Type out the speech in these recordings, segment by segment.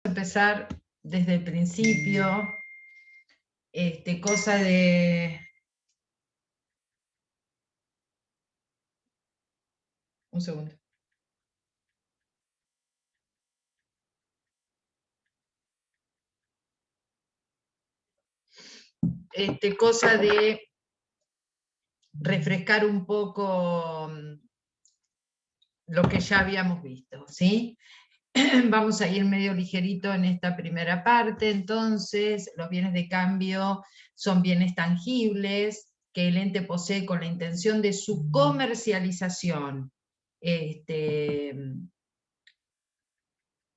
Empezar desde el principio, cosa de... Un segundo. Cosa de refrescar un poco lo que ya habíamos visto, ¿sí? Vamos a ir medio ligerito en esta primera parte. Entonces, los bienes de cambio son bienes tangibles que el ente posee con la intención de su comercialización.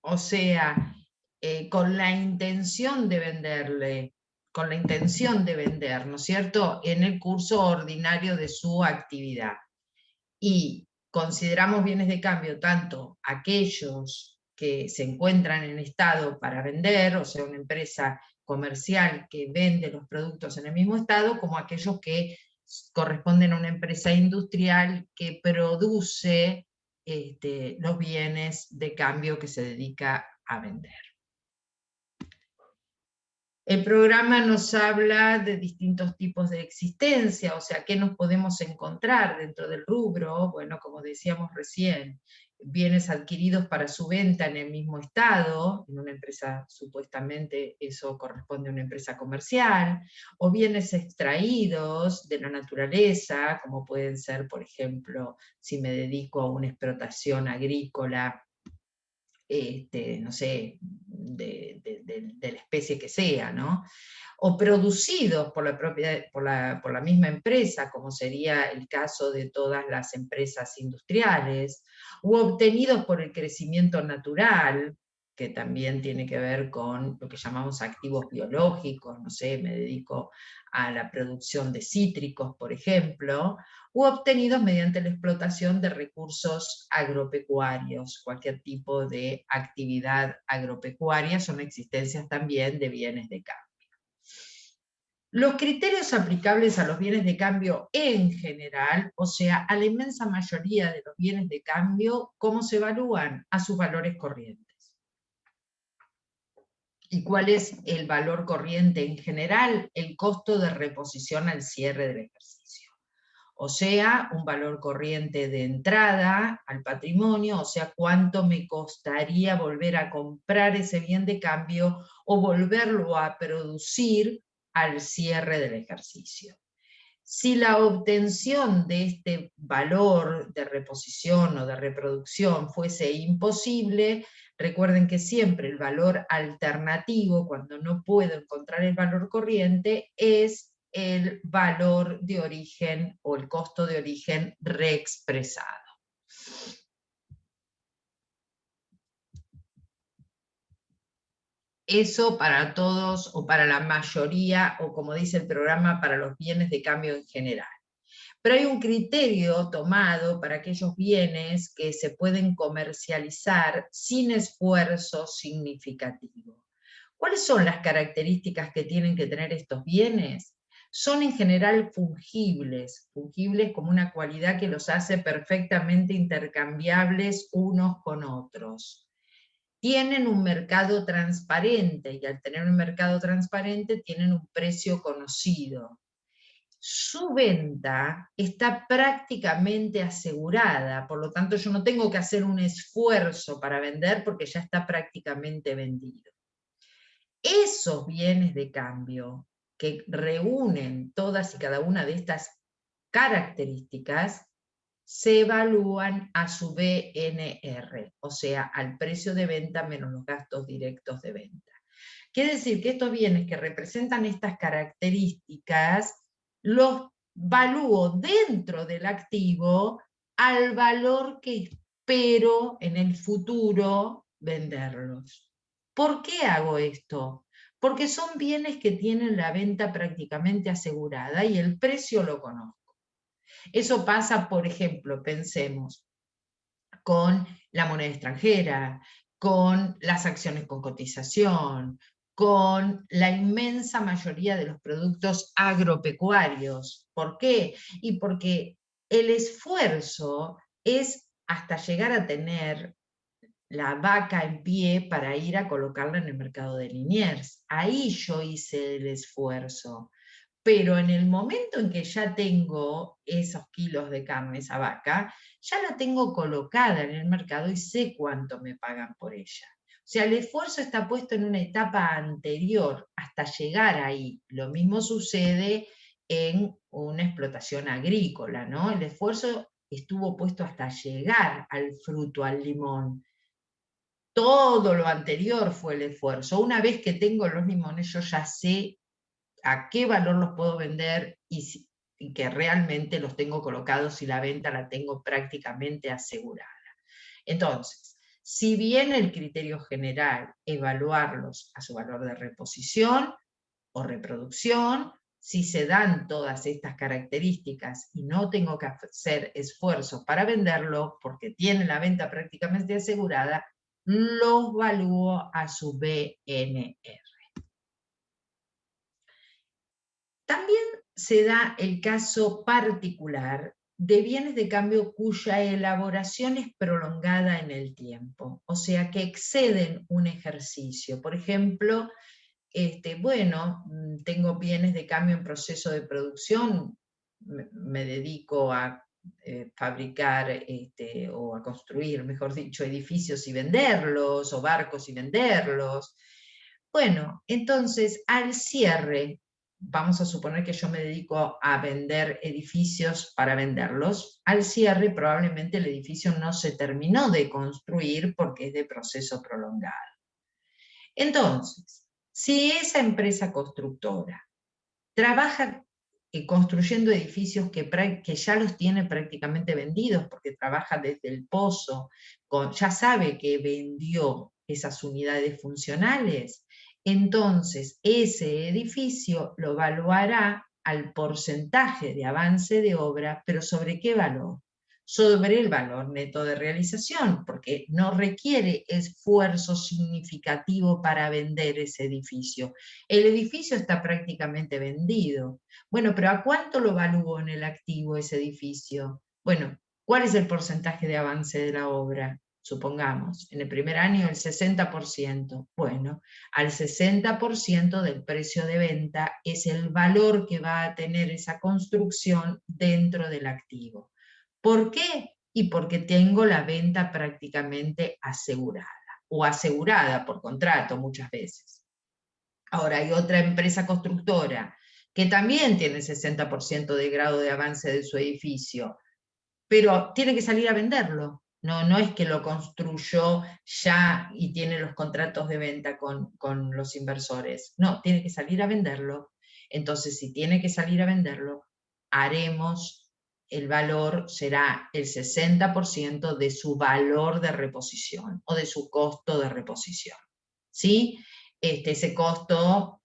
O sea, con la intención de venderle, con la intención de vender, ¿no es cierto?, en el curso ordinario de su actividad. Y consideramos bienes de cambio tanto aquellos que se encuentran en estado para vender, o sea, una empresa comercial que vende los productos en el mismo estado, como aquellos que corresponden a una empresa industrial que produce los bienes de cambio que se dedica a vender. El programa nos habla de distintos tipos de existencia, o sea, ¿qué nos podemos encontrar dentro del rubro? Bueno, como decíamos recién, bienes adquiridos para su venta en el mismo estado, en una empresa, supuestamente eso corresponde a una empresa comercial, o bienes extraídos de la naturaleza, como pueden ser, por ejemplo, si me dedico a una explotación agrícola, no sé, de la especie que sea, ¿no? O producidos por por la misma empresa, como sería el caso de todas las empresas industriales, u obtenidos por el crecimiento natural, que también tiene que ver con lo que llamamos activos biológicos, no sé, me dedico a la producción de cítricos, por ejemplo, u obtenidos mediante la explotación de recursos agropecuarios. Cualquier tipo de actividad agropecuaria son existencias también de bienes de cambio. Los criterios aplicables a los bienes de cambio en general, o sea, a la inmensa mayoría de los bienes de cambio, ¿cómo se evalúan? A sus valores corrientes. ¿Y cuál es el valor corriente en general? El costo de reposición al cierre del ejercicio. O sea, un valor corriente de entrada al patrimonio, o sea, cuánto me costaría volver a comprar ese bien de cambio o volverlo a producir al cierre del ejercicio. Si la obtención de este valor de reposición o de reproducción fuese imposible, recuerden que siempre el valor alternativo, cuando no puedo encontrar el valor corriente, es el valor de origen o el costo de origen reexpresado. Eso para todos o para la mayoría, o como dice el programa, para los bienes de cambio en general. Pero hay un criterio tomado para aquellos bienes que se pueden comercializar sin esfuerzo significativo. ¿Cuáles son las características que tienen que tener estos bienes? Son en general fungibles como una cualidad que los hace perfectamente intercambiables unos con otros. Tienen un mercado transparente, y al tener un mercado transparente tienen un precio conocido. Su venta está prácticamente asegurada, por lo tanto yo no tengo que hacer un esfuerzo para vender porque ya está prácticamente vendido. Esos bienes de cambio que reúnen todas y cada una de estas características se evalúan a su BNR, o sea, al precio de venta menos los gastos directos de venta. Quiere decir que estos bienes que representan estas características los valúo dentro del activo al valor que espero en el futuro venderlos. ¿Por qué hago esto? Porque son bienes que tienen la venta prácticamente asegurada y el precio lo conozco. Eso pasa, por ejemplo, pensemos, con la moneda extranjera, con las acciones con cotización, con la inmensa mayoría de los productos agropecuarios. ¿Por qué? Y porque el esfuerzo es hasta llegar a tener la vaca en pie para ir a colocarla en el mercado de Liniers. Ahí yo hice el esfuerzo. Pero en el momento en que ya tengo esos kilos de carne, esa vaca, ya la tengo colocada en el mercado y sé cuánto me pagan por ella. O sea, el esfuerzo está puesto en una etapa anterior hasta llegar ahí. Lo mismo sucede en una explotación agrícola, ¿no? El esfuerzo estuvo puesto hasta llegar al fruto, al limón. Todo lo anterior fue el esfuerzo. Una vez que tengo los limones, yo ya sé a qué valor los puedo vender y que realmente los tengo colocados y la venta la tengo prácticamente asegurada. Entonces, si bien el criterio general, evaluarlos a su valor de reposición o reproducción, si se dan todas estas características y no tengo que hacer esfuerzos para venderlo porque tiene la venta prácticamente asegurada, los valúo a su BNR. También se da el caso particular de bienes de cambio cuya elaboración es prolongada en el tiempo, o sea, que exceden un ejercicio. Por ejemplo, bueno, tengo bienes de cambio en proceso de producción, me dedico a fabricar o a construir, mejor dicho, edificios y venderlos, o barcos y venderlos. Bueno, entonces al cierre, vamos a suponer que yo me dedico a vender edificios para venderlos, al cierre probablemente el edificio no se terminó de construir porque es de proceso prolongado. Entonces, si esa empresa constructora trabaja construyendo edificios que ya los tiene prácticamente vendidos, porque trabaja desde el pozo, ya sabe que vendió esas unidades funcionales, entonces ese edificio lo evaluará al porcentaje de avance de obra, pero ¿sobre qué valor? Sobre el valor neto de realización, porque no requiere esfuerzo significativo para vender ese edificio. El edificio está prácticamente vendido. Bueno, pero ¿a cuánto lo evalúo en el activo ese edificio? Bueno, ¿cuál es el porcentaje de avance de la obra? Supongamos, en el primer año el 60%. Bueno, al 60% del precio de venta es el valor que va a tener esa construcción dentro del activo. ¿Por qué? Y porque tengo la venta prácticamente asegurada, o asegurada por contrato muchas veces. Ahora hay otra empresa constructora que también tiene 60% de grado de avance de su edificio, pero tiene que salir a venderlo. No es que lo construyó ya y tiene los contratos de venta con los inversores. No, tiene que salir a venderlo. Entonces, si tiene que salir a venderlo, el valor será el 60% de su valor de reposición o de su costo de reposición. ¿Sí? Ese costo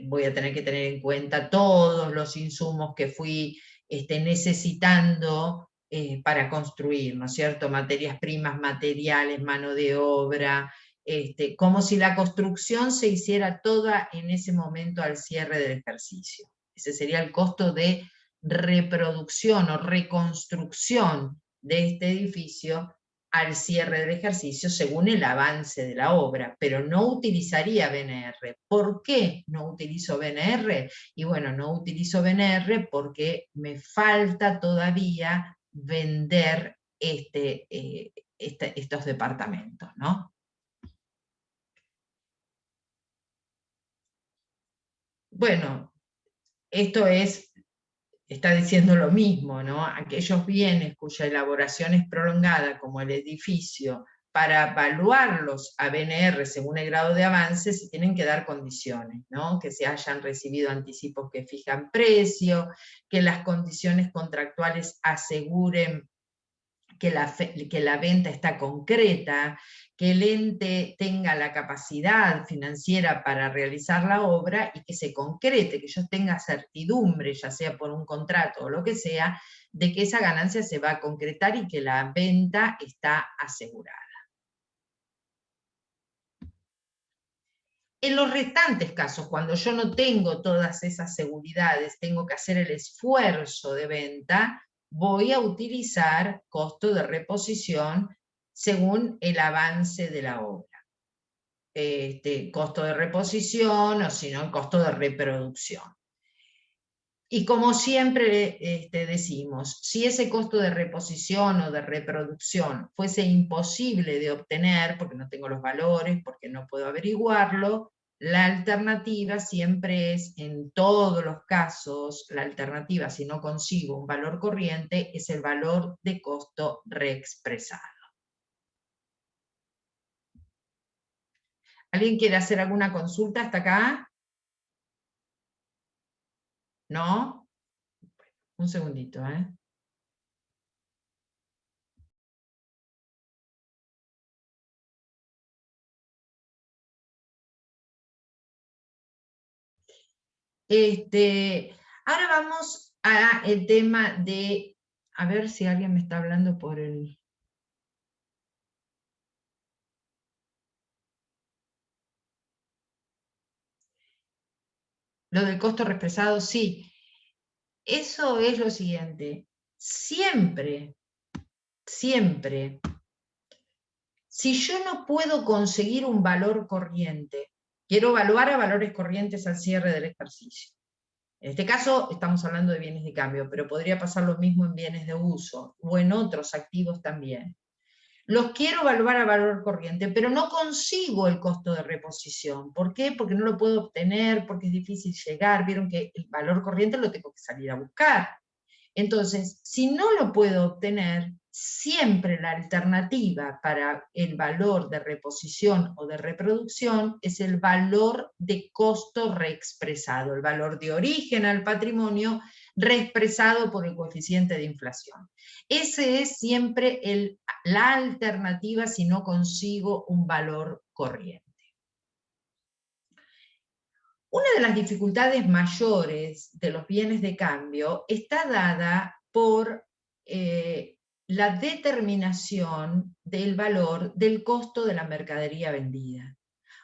voy a tener que tener en cuenta todos los insumos que fui necesitando para construir, ¿no es cierto? Materias primas, materiales, mano de obra, como si la construcción se hiciera toda en ese momento al cierre del ejercicio. Ese sería el costo de reproducción o reconstrucción de este edificio al cierre del ejercicio según el avance de la obra, pero no utilizaría BNR. ¿Por qué no utilizo BNR? Y bueno, no utilizo BNR porque me falta todavía vender estos departamentos, ¿no? Bueno, esto está diciendo lo mismo, ¿no? Aquellos bienes cuya elaboración es prolongada, como el edificio, para evaluarlos a BNR según el grado de avance, se tienen que dar condiciones, ¿no? Que se hayan recibido anticipos que fijan precio, que las condiciones contractuales aseguren que la venta está concreta, que el ente tenga la capacidad financiera para realizar la obra y que se concrete, que yo tenga certidumbre, ya sea por un contrato o lo que sea, de que esa ganancia se va a concretar y que la venta está asegurada. En los restantes casos, cuando yo no tengo todas esas seguridades, tengo que hacer el esfuerzo de venta, voy a utilizar costo de reposición según el avance de la obra. Costo de reposición o si no, el costo de reproducción. Y como siempre decimos, si ese costo de reposición o de reproducción fuese imposible de obtener, porque no tengo los valores, porque no puedo averiguarlo, la alternativa siempre es, en todos los casos, la alternativa, si no consigo un valor corriente, es el valor de costo reexpresado. ¿Alguien quiere hacer alguna consulta hasta acá? ¿No? Un segundito, ¿eh? Ahora vamos al tema de, a ver si alguien me está hablando por el... Lo del costo reexpresado, sí. Eso es lo siguiente. Siempre, siempre, si yo no puedo conseguir un valor corriente, quiero evaluar a valores corrientes al cierre del ejercicio. En este caso estamos hablando de bienes de cambio, pero podría pasar lo mismo en bienes de uso o en otros activos también. Los quiero evaluar a valor corriente, pero no consigo el costo de reposición. ¿Por qué? Porque no lo puedo obtener, porque es difícil llegar. Vieron que el valor corriente lo tengo que salir a buscar. Entonces, si no lo puedo obtener, siempre la alternativa para el valor de reposición o de reproducción es el valor de costo reexpresado, el valor de origen al patrimonio reexpresado por el coeficiente de inflación. Ese es siempre la alternativa si no consigo un valor corriente. Una de las dificultades mayores de los bienes de cambio está dada por la determinación del valor del costo de la mercadería vendida.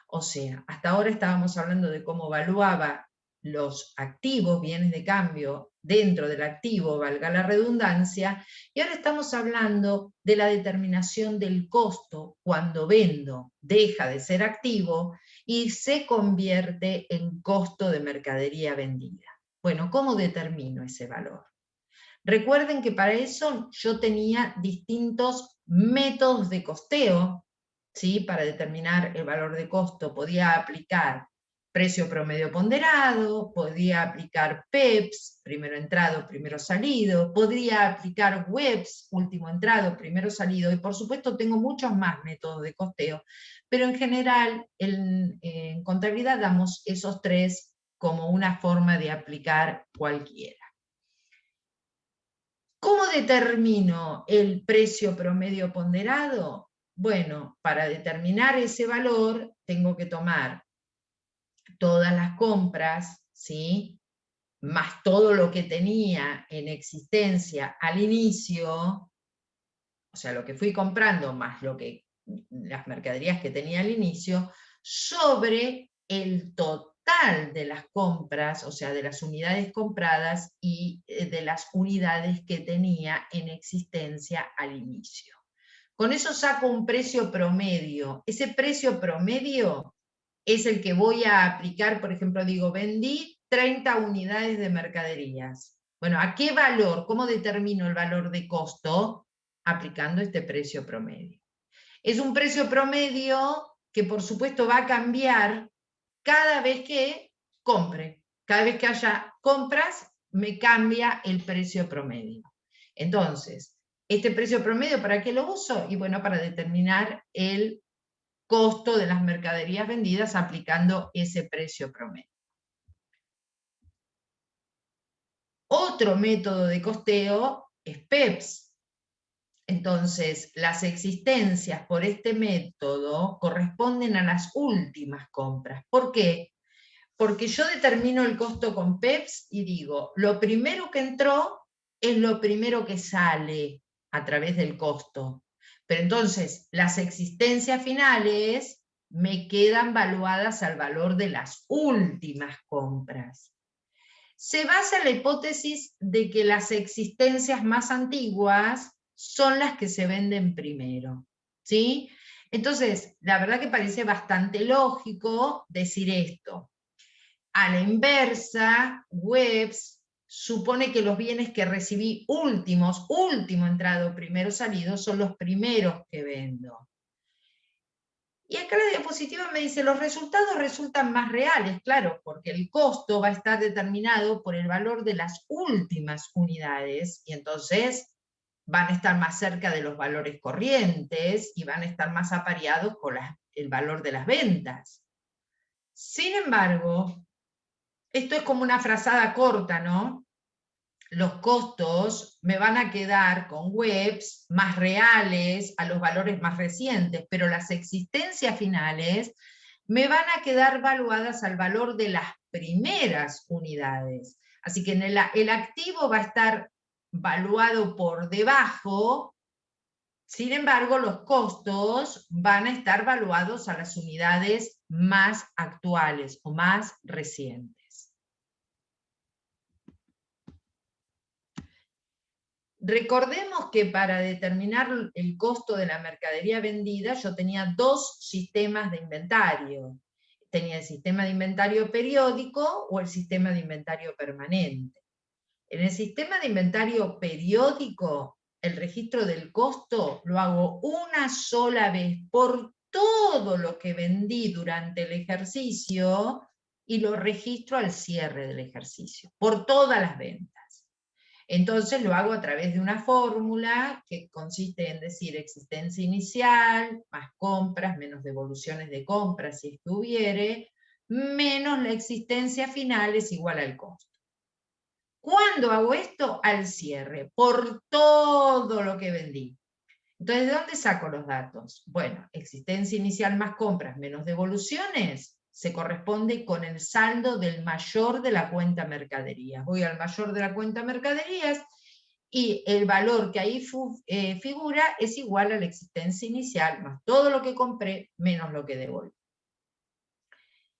O sea, hasta ahora estábamos hablando de cómo evaluaba los activos, bienes de cambio, dentro del activo, valga la redundancia, y ahora estamos hablando de la determinación del costo cuando vendo, deja de ser activo y se convierte en costo de mercadería vendida. Bueno, ¿cómo determino ese valor? Recuerden que para eso yo tenía distintos métodos de costeo, ¿sí? Para determinar el valor de costo podía aplicar precio promedio ponderado, podía aplicar PEPS, primero entrado, primero salido, podría aplicar WEPS, último entrado, primero salido, y por supuesto tengo muchos más métodos de costeo, pero en general en contabilidad damos esos tres como una forma de aplicar cualquiera. ¿Cómo determino el precio promedio ponderado? Bueno, para determinar ese valor tengo que tomar todas las compras, ¿sí? Más todo lo que tenía en existencia al inicio, o sea, lo que fui comprando más las mercaderías que tenía al inicio, sobre el total de las compras, o sea, de las unidades compradas y de las unidades que tenía en existencia al inicio. Con eso saco un precio promedio. Ese precio promedio es el que voy a aplicar, por ejemplo, digo, vendí 30 unidades de mercaderías. Bueno, ¿a qué valor? ¿Cómo determino el valor de costo? Aplicando este precio promedio. Es un precio promedio que por supuesto va a cambiar cada vez que compre. Cada vez que haya compras, me cambia el precio promedio. Entonces, este precio promedio, ¿para qué lo uso? Y bueno, para determinar el costo de las mercaderías vendidas aplicando ese precio promedio. Otro método de costeo es PEPS. Entonces, las existencias por este método corresponden a las últimas compras. ¿Por qué? Porque yo determino el costo con PEPS y digo, lo primero que entró es lo primero que sale a través del costo. Pero entonces, las existencias finales me quedan valuadas al valor de las últimas compras. Se basa en la hipótesis de que las existencias más antiguas son las que se venden primero. ¿sí? Entonces, la verdad que parece bastante lógico decir esto. A la inversa, Webs supone que los bienes que recibí últimos, último entrado, primero salido, son los primeros que vendo. Y acá la diapositiva me dice, los resultados resultan más reales, claro, porque el costo va a estar determinado por el valor de las últimas unidades, y entonces van a estar más cerca de los valores corrientes y van a estar más apareados con el valor de las ventas. Sin embargo, esto es como una frazada corta, ¿no? Los costos me van a quedar con Webs más reales a los valores más recientes, pero las existencias finales me van a quedar valuadas al valor de las primeras unidades. Así que el activo va a estar valuado por debajo, sin embargo, los costos van a estar valuados a las unidades más actuales o más recientes. Recordemos que para determinar el costo de la mercadería vendida yo tenía dos sistemas de inventario. Tenía el sistema de inventario periódico o el sistema de inventario permanente. En el sistema de inventario periódico, el registro del costo lo hago una sola vez por todo lo que vendí durante el ejercicio y lo registro al cierre del ejercicio, por todas las ventas. Entonces lo hago a través de una fórmula que consiste en decir existencia inicial, más compras, menos devoluciones de compras si es que hubiere, menos la existencia final es igual al costo. ¿Cuándo hago esto? Al cierre, por todo lo que vendí. Entonces, ¿de dónde saco los datos? Bueno, existencia inicial más compras menos devoluciones se corresponde con el saldo del mayor de la cuenta mercaderías. Voy al mayor de la cuenta mercaderías y el valor que ahí figura es igual a la existencia inicial más todo lo que compré menos lo que devolví.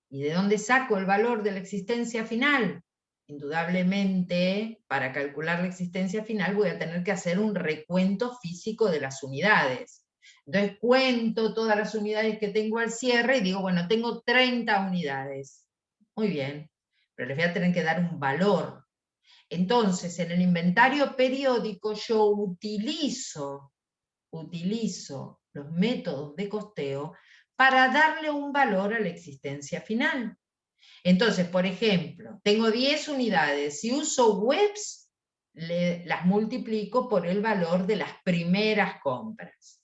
¿Y de dónde saco el valor de la existencia final? Indudablemente, para calcular la existencia final voy a tener que hacer un recuento físico de las unidades. Entonces cuento todas las unidades que tengo al cierre y digo, bueno, tengo 30 unidades. Muy bien, pero les voy a tener que dar un valor. Entonces, en el inventario periódico yo utilizo los métodos de costeo para darle un valor a la existencia final. Entonces, por ejemplo, tengo 10 unidades. Si uso Webs, las multiplico por el valor de las primeras compras.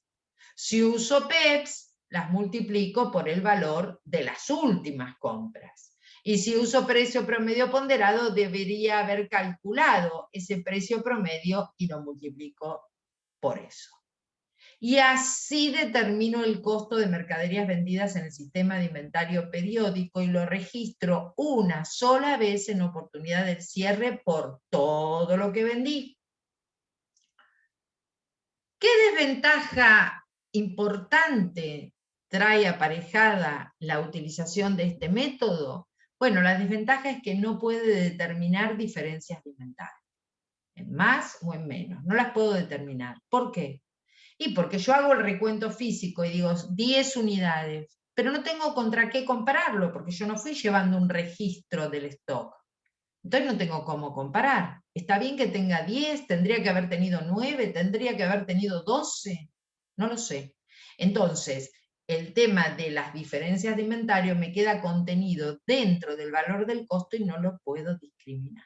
Si uso PEPS, las multiplico por el valor de las últimas compras. Y si uso precio promedio ponderado, debería haber calculado ese precio promedio y lo multiplico por eso. Y así determino el costo de mercaderías vendidas en el sistema de inventario periódico y lo registro una sola vez en oportunidad del cierre por todo lo que vendí. ¿Qué desventaja importante trae aparejada la utilización de este método? Bueno, la desventaja es que no puede determinar diferencias de inventario, en más o en menos, no las puedo determinar. ¿Por qué? Y porque yo hago el recuento físico y digo 10 unidades, pero no tengo contra qué compararlo, porque yo no fui llevando un registro del stock. Entonces no tengo cómo comparar. Está bien que tenga 10, tendría que haber tenido 9, tendría que haber tenido 12, no lo sé. Entonces, el tema de las diferencias de inventario me queda contenido dentro del valor del costo y no lo puedo discriminar.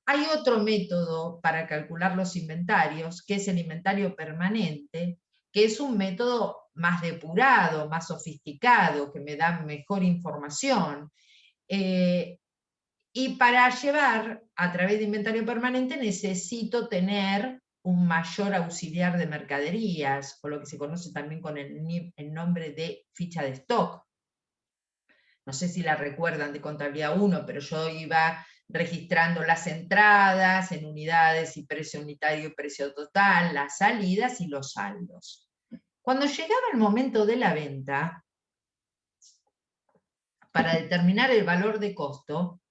Hay otro método para calcular los inventarios, que es el inventario permanente, que es un método más depurado, más sofisticado, que me da mejor información. Y para llevar a través de inventario permanente necesito tener un mayor auxiliar de mercaderías, o lo que se conoce también con el nombre de ficha de stock. No sé si la recuerdan de contabilidad 1, pero yo iba registrando las entradas en unidades y precio unitario y precio total, las salidas y los saldos. Cuando llegaba el momento de la venta, para determinar el valor de costo,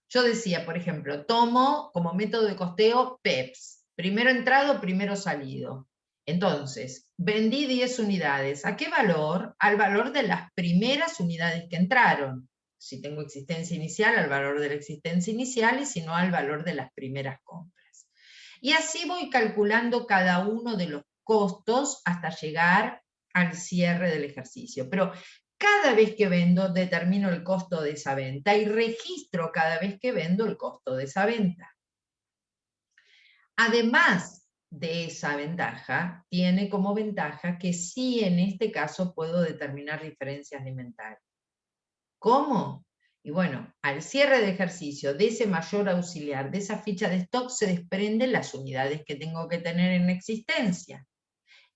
yo decía, por ejemplo, tomo como método de costeo PEPS, primero entrado, primero salido. Entonces, vendí 10 unidades. ¿A qué valor? Al valor de las primeras unidades que entraron. Si tengo existencia inicial, al valor de la existencia inicial, y si no, al valor de las primeras compras. Y así voy calculando cada uno de los costos hasta llegar al cierre del ejercicio. Pero cada vez que vendo, determino el costo de esa venta y registro cada vez que vendo el costo de esa venta. Además de esa ventaja, tiene como ventaja que sí, en este caso, puedo determinar diferencias de inventario. ¿Cómo? Y bueno, al cierre de ejercicio de ese mayor auxiliar, de esa ficha de stock, se desprenden las unidades que tengo que tener en existencia.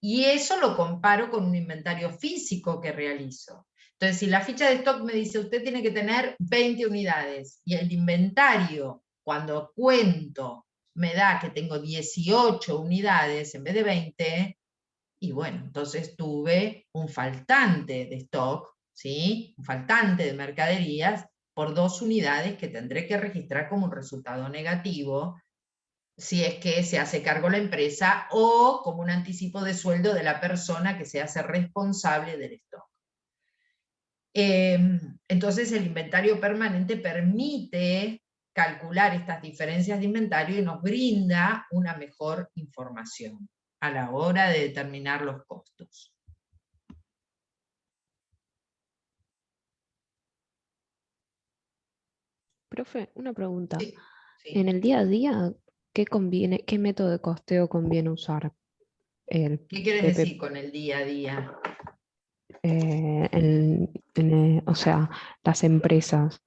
Y eso lo comparo con un inventario físico que realizo. Entonces, si la ficha de stock me dice, usted tiene que tener 20 unidades, y el inventario, cuando cuento, me da que tengo 18 unidades en vez de 20, y bueno, entonces tuve un faltante de stock, ¿sí? Un faltante de mercaderías por 2 unidades que tendré que registrar como un resultado negativo, si es que se hace cargo la empresa, o como un anticipo de sueldo de la persona que se hace responsable del stock. Entonces el inventario permanente permite calcular estas diferencias de inventario y nos brinda una mejor información a la hora de determinar los costos. Profe, una pregunta. Sí, sí. En el día a día, qué método de costeo conviene usar? El ¿Qué quieres PP, decir con el día a día? o sea, las empresas,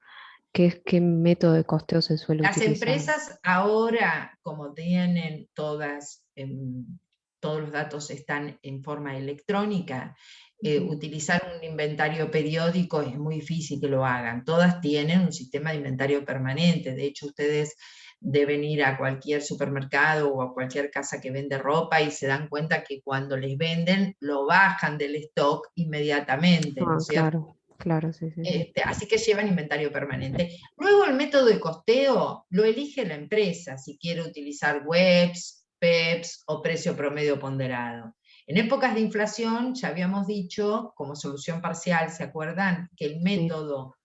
¿qué método de costeo se suele Las utilizar? empresas ahora, como tienen todos los datos están en forma electrónica, utilizar un inventario periódico es muy difícil que lo hagan. Todas tienen un sistema de inventario permanente. De hecho, ustedes deben ir a cualquier supermercado o a cualquier casa que vende ropa y se dan cuenta que cuando les venden, lo bajan del stock inmediatamente, ¿no Ah, es cierto? claro, claro, sí, sí, sí. Así que llevan inventario permanente. Luego el método de costeo lo elige la empresa, si quiere utilizar webs, PEPs o precio promedio ponderado. En épocas de inflación, ya habíamos dicho, como solución parcial, ¿se acuerdan? Que el Sí, método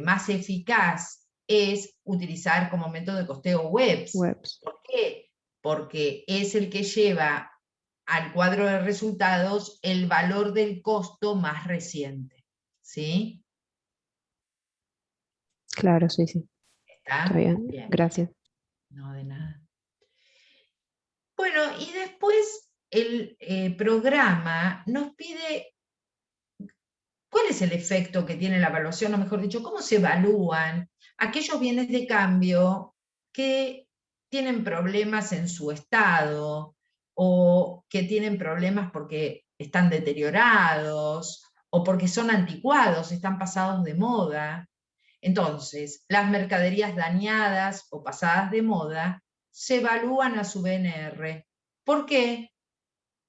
más eficaz es utilizar como método de costeo webs. webs. ¿Por qué? Porque es el que lleva al cuadro de resultados el valor del costo más reciente. ¿Sí? Claro, sí, sí. Está ¿Está? bien, Bien, gracias. no de nada. Bueno, y después el programa nos pide cuál es el efecto que tiene la evaluación, o mejor dicho, cómo se evalúan aquellos bienes de cambio que tienen problemas en su estado o que tienen problemas porque están deteriorados o porque son anticuados, están pasados de moda. Entonces, las mercaderías dañadas o pasadas de moda se evalúan a su BNR. ¿Por qué?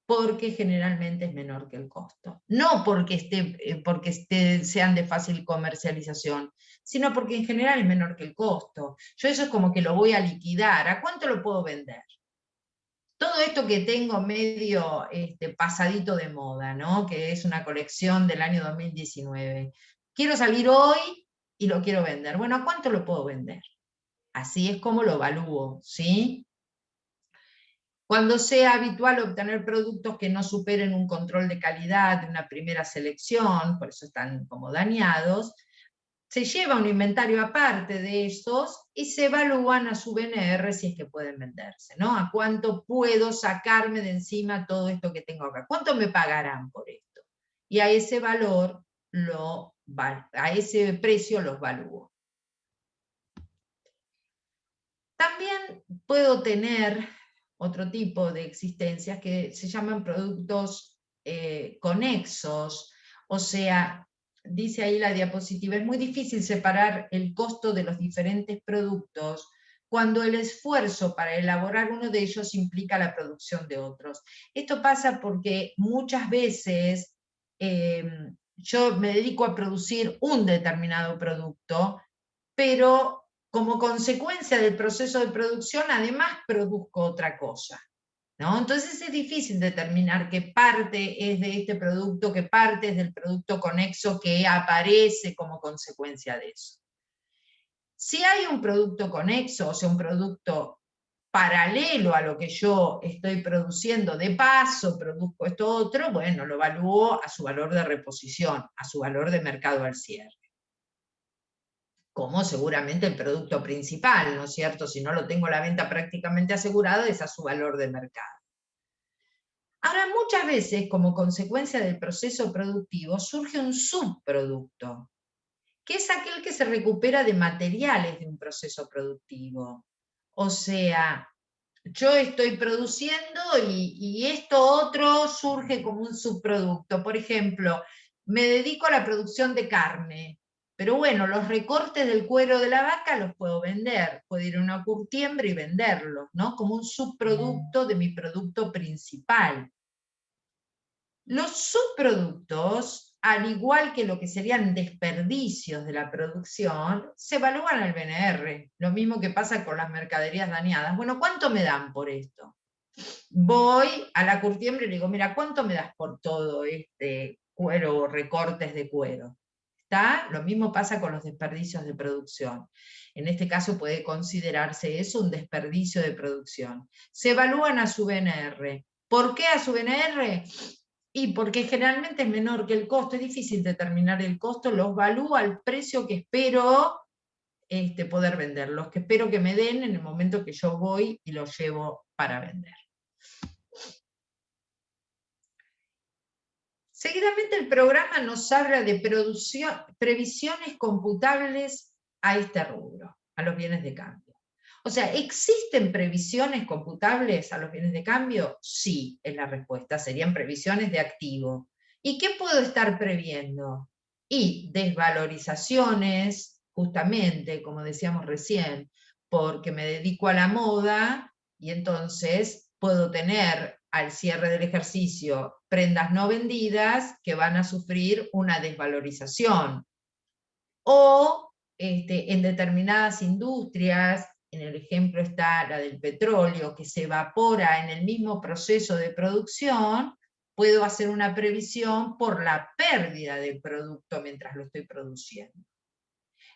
Porque generalmente es menor que el costo. No porque sean de fácil comercialización, sino porque en general es menor que el costo. Yo eso es como que lo voy a liquidar. ¿A cuánto lo puedo vender? Todo esto que tengo medio pasadito de moda, ¿no? Que es una colección del año 2019. Quiero salir hoy y lo quiero vender. Bueno, ¿a cuánto lo puedo vender? Así es como lo evalúo, ¿sí? Cuando sea habitual obtener productos que no superen un control de calidad de una primera selección, por eso están como dañados, se lleva un inventario aparte de esos y se evalúan a su BNR si es que pueden venderse, ¿no? ¿A cuánto puedo sacarme de encima todo esto que tengo acá? ¿Cuánto me pagarán por esto? Y a ese valor, a ese precio los valúo. También puedo tener otro tipo de existencias que se llaman productos conexos, o sea, dice ahí la diapositiva, es muy difícil separar el costo de los diferentes productos cuando el esfuerzo para elaborar uno de ellos implica la producción de otros. Esto pasa porque muchas veces yo me dedico a producir un determinado producto, pero como consecuencia del proceso de producción, además produzco otra cosa. ¿no? Entonces es difícil determinar qué parte es de este producto, qué parte es del producto conexo que aparece como consecuencia de eso. Si hay un producto conexo, o sea, un producto paralelo a lo que yo estoy produciendo, de paso produzco esto otro, bueno, lo evalúo a su valor de reposición, a su valor de mercado al cierre. Como seguramente el producto principal, ¿no es cierto? Si no lo tengo la venta prácticamente asegurada, es a su valor de mercado. Ahora, muchas veces, como consecuencia del proceso productivo, surge un subproducto, que es aquel que se recupera de materiales de un proceso productivo. O sea, yo estoy produciendo y esto otro surge como un subproducto. Por ejemplo, me dedico a la producción de carne, pero bueno, los recortes del cuero de la vaca los puedo vender, puedo ir a una curtiembre y venderlos, ¿no? Como un subproducto de mi producto principal. Los subproductos, al igual que lo que serían desperdicios de la producción, se evalúan al BNR. Lo mismo que pasa con las mercaderías dañadas. Bueno, ¿cuánto me dan por esto? Voy a la curtiembre y le digo, mira, ¿cuánto me das por todo este cuero o recortes de cuero? ¿Está? Lo mismo pasa con los desperdicios de producción. En este caso puede considerarse eso un desperdicio de producción. Se evalúan a su BNR. ¿Por qué a su BNR? Y porque generalmente es menor que el costo, es difícil determinar el costo, los evalúo al precio que espero poder venderlos, que espero que me den en el momento que yo voy y los llevo para vender. Seguidamente el programa nos habla de previsiones computables a este rubro, a los bienes de cambio. O sea, ¿existen previsiones computables a los bienes de cambio? Sí, es la respuesta, serían previsiones de activo. ¿Y qué puedo estar previendo? Y desvalorizaciones, justamente, como decíamos recién, porque me dedico a la moda y entonces puedo tener al cierre del ejercicio prendas no vendidas que van a sufrir una desvalorización. O en determinadas industrias, en el ejemplo está la del petróleo, que se evapora en el mismo proceso de producción, puedo hacer una previsión por la pérdida del producto mientras lo estoy produciendo.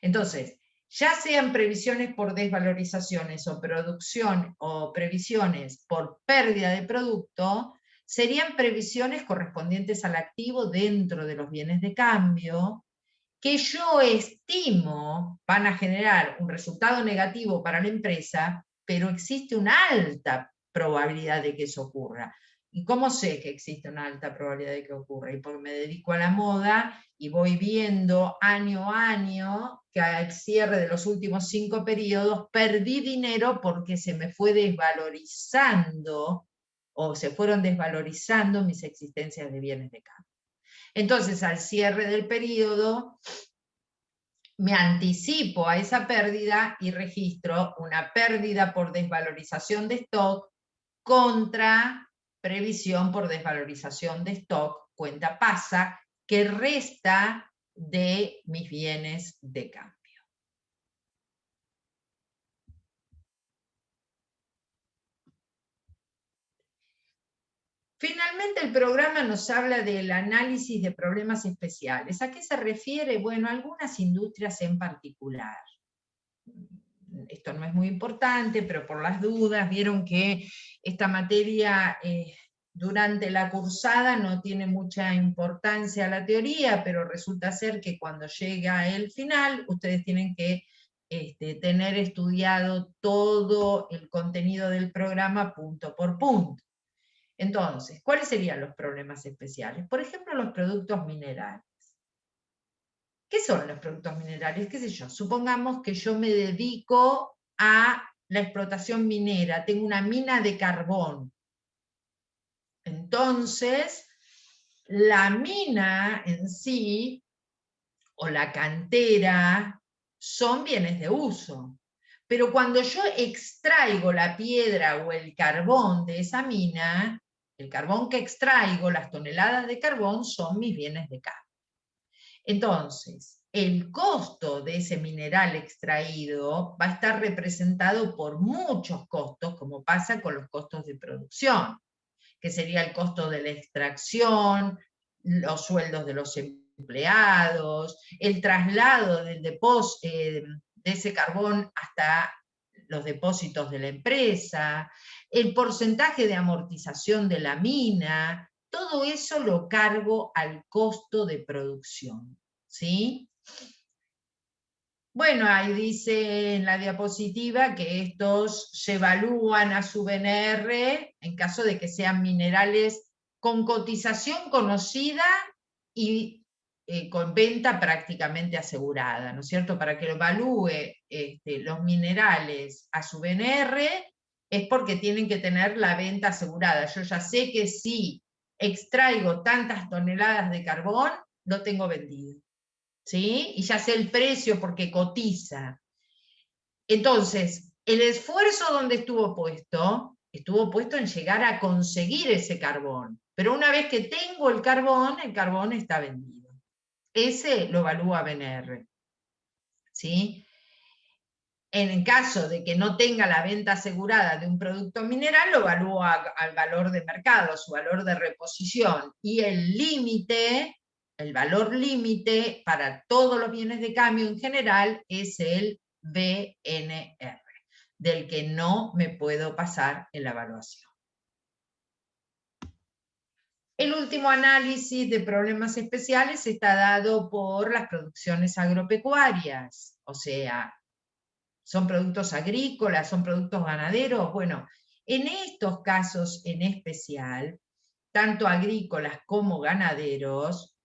Entonces, ya sean previsiones por desvalorizaciones o producción o previsiones por pérdida de producto, serían previsiones correspondientes al activo dentro de los bienes de cambio, que yo estimo van a generar un resultado negativo para la empresa, pero existe una alta probabilidad de que eso ocurra. ¿Y cómo sé que existe una alta probabilidad de que ocurra? Y porque me dedico a la moda y voy viendo año a año que al cierre de los últimos 5 periodos perdí dinero porque se me fue desvalorizando o se fueron desvalorizando mis existencias de bienes de cambio. Entonces, al cierre del periodo, me anticipo a esa pérdida y registro una pérdida por desvalorización de stock contra previsión por desvalorización de stock, cuenta pasa, que resta de mis bienes de cambio. Finalmente, el programa nos habla del análisis de problemas especiales. ¿A qué se refiere? Bueno, algunas industrias en particular. Esto no es muy importante, pero por las dudas, vieron que esta materia durante la cursada no tiene mucha importancia la teoría, pero resulta ser que cuando llega el final, ustedes tienen que tener estudiado todo el contenido del programa punto por punto. Entonces, ¿cuáles serían los problemas especiales? Por ejemplo, los productos minerales. ¿Qué son los productos minerales? ¿Qué sé yo? Supongamos que yo me dedico a la explotación minera, tengo una mina de carbón. Entonces, la mina en sí, o la cantera, son bienes de uso. Pero cuando yo extraigo la piedra o el carbón de esa mina, el carbón que extraigo, las toneladas de carbón, son mis bienes de cambio. Entonces, el costo de ese mineral extraído va a estar representado por muchos costos, como pasa con los costos de producción, que sería el costo de la extracción, los sueldos de los empleados, el traslado de ese carbón hasta los depósitos de la empresa, el porcentaje de amortización de la mina, todo eso lo cargo al costo de producción, ¿sí? Bueno, ahí dice en la diapositiva que estos se evalúan a su BNR en caso de que sean minerales con cotización conocida y con venta prácticamente asegurada, ¿no es cierto? Para que lo evalúe los minerales a su BNR es porque tienen que tener la venta asegurada. Yo ya sé que si extraigo tantas toneladas de carbón, lo tengo vendido. ¿Sí? Y ya sé el precio porque cotiza. Entonces, el esfuerzo donde estuvo puesto en llegar a conseguir ese carbón. Pero una vez que tengo el carbón está vendido. Ese lo evalúa BNR. ¿Sí? En el caso de que no tenga la venta asegurada de un producto mineral, lo evalúa al valor de mercado, su valor de reposición. Y el límite, el valor límite para todos los bienes de cambio en general es el BNR, del que no me puedo pasar en la evaluación. El último análisis de problemas especiales está dado por las producciones agropecuarias, o sea, son productos agrícolas, son productos ganaderos. Bueno, en estos casos en especial, tanto agrícolas como ganaderos,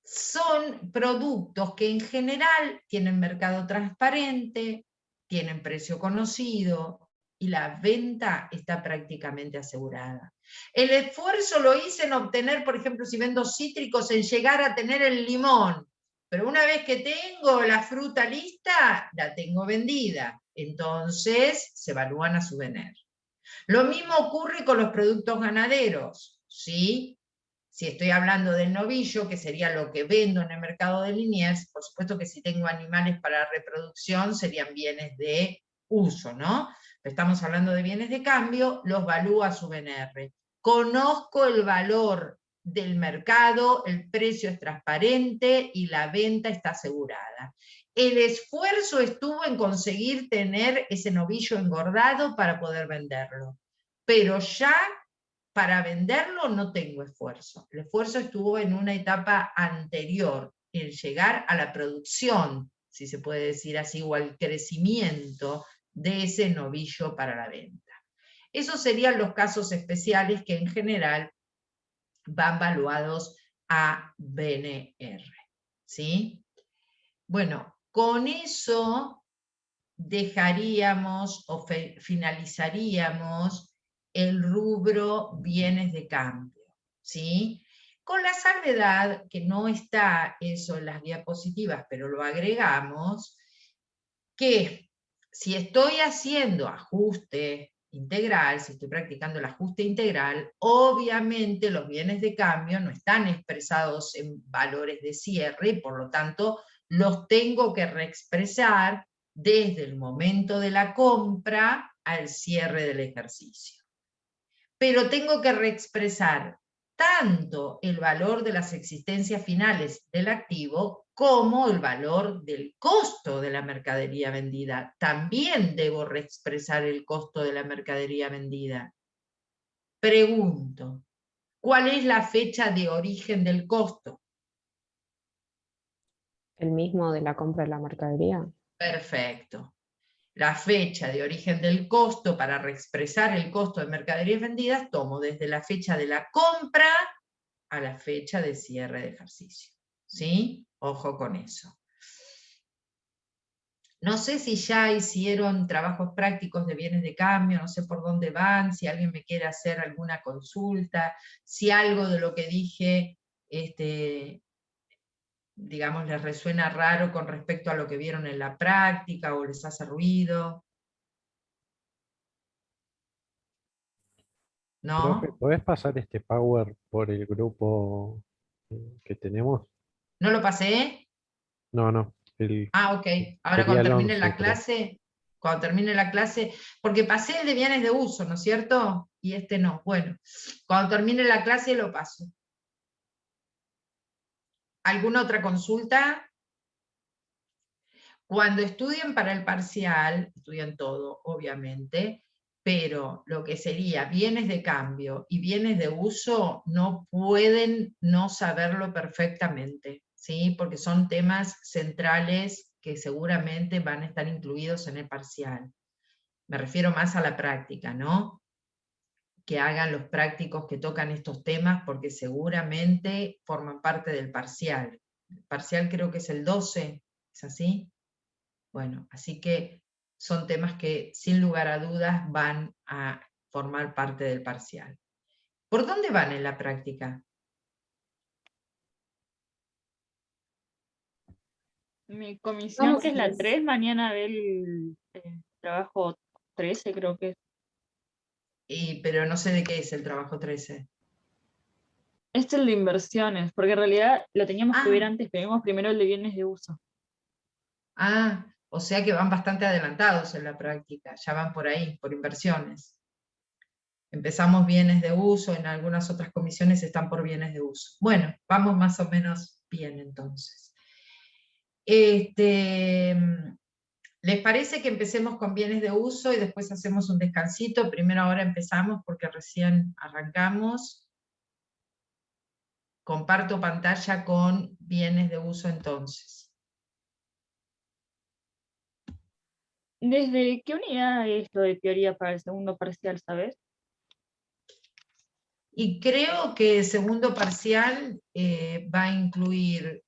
son productos que en general tienen mercado transparente, tienen precio conocido y la venta está prácticamente asegurada. El esfuerzo lo hice en obtener, por ejemplo, si vendo cítricos, en llegar a tener el limón, pero una vez que tengo la fruta lista, la tengo vendida. Entonces se evalúan a su BNR. Lo mismo ocurre con los productos ganaderos, ¿sí? Si estoy hablando del novillo, que sería lo que vendo en el mercado de Liniers, por supuesto que si tengo animales para reproducción serían bienes de uso, ¿no? Pero estamos hablando de bienes de cambio, los evalúa su BNR. Conozco el valor del mercado, el precio es transparente y la venta está asegurada. El esfuerzo estuvo en conseguir tener ese novillo engordado para poder venderlo, pero ya para venderlo no tengo esfuerzo. El esfuerzo estuvo en una etapa anterior, en llegar a la producción, si se puede decir así, o al crecimiento de ese novillo para la venta. Esos serían los casos especiales que en general van valuados a BNR. ¿Sí? Bueno, con eso dejaríamos o finalizaríamos el rubro bienes de cambio, ¿sí? Con la salvedad que no está eso en las diapositivas, pero lo agregamos, que si estoy haciendo ajuste integral, si estoy practicando el ajuste integral, obviamente los bienes de cambio no están expresados en valores de cierre y por lo tanto los tengo que reexpresar desde el momento de la compra al cierre del ejercicio. Pero tengo que reexpresar tanto el valor de las existencias finales del activo como el valor del costo de la mercadería vendida. También debo reexpresar el costo de la mercadería vendida. Pregunto, ¿cuál es la fecha de origen del costo? ¿El mismo de la compra de la mercadería? Perfecto. La fecha de origen del costo para reexpresar el costo de mercaderías vendidas tomo desde la fecha de la compra a la fecha de cierre de ejercicio. ¿Sí? Ojo con eso. No sé si ya hicieron trabajos prácticos de bienes de cambio, no sé por dónde van, si alguien me quiere hacer alguna consulta, si algo de lo que dije, digamos, les resuena raro con respecto a lo que vieron en la práctica o les hace ruido. Profe, ¿No? ¿podés pasar este Power por el grupo que tenemos? ¿No lo pasé? No. Ah, ok. Ahora Sería cuando el termine 11, la creo. clase, porque pasé el de bienes de uso, ¿no es cierto? Y este no. Bueno, cuando termine la clase lo paso. ¿Alguna otra consulta? Cuando estudien para el parcial, estudian todo, obviamente, pero lo que sería bienes de cambio y bienes de uso no pueden no saberlo perfectamente, ¿sí? Porque son temas centrales que seguramente van a estar incluidos en el parcial. Me refiero más a la práctica, ¿no? Que hagan los prácticos que tocan estos temas porque seguramente forman parte del parcial. El parcial creo que es el 12, ¿es así? Bueno, así que son temas que sin lugar a dudas van a formar parte del parcial. ¿Por dónde van en la práctica? Mi comisión, que es la 3, mañana ve el trabajo 13, creo que es. Pero no sé de qué es el trabajo 13. Este es el de inversiones, porque en realidad lo teníamos que ver Ah, antes, pero vimos primero el de bienes de uso. o sea que van bastante adelantados en la práctica, ya van por ahí, por inversiones. Empezamos bienes de uso, en algunas otras comisiones están por bienes de uso. Bueno, vamos más o menos bien entonces. ¿Les parece que empecemos con bienes de uso y después hacemos un descansito? Primero ahora empezamos porque recién arrancamos. Comparto pantalla con bienes de uso entonces. ¿Desde qué unidad es lo de teoría para el segundo parcial, sabes? Y creo que el segundo parcial va a incluir,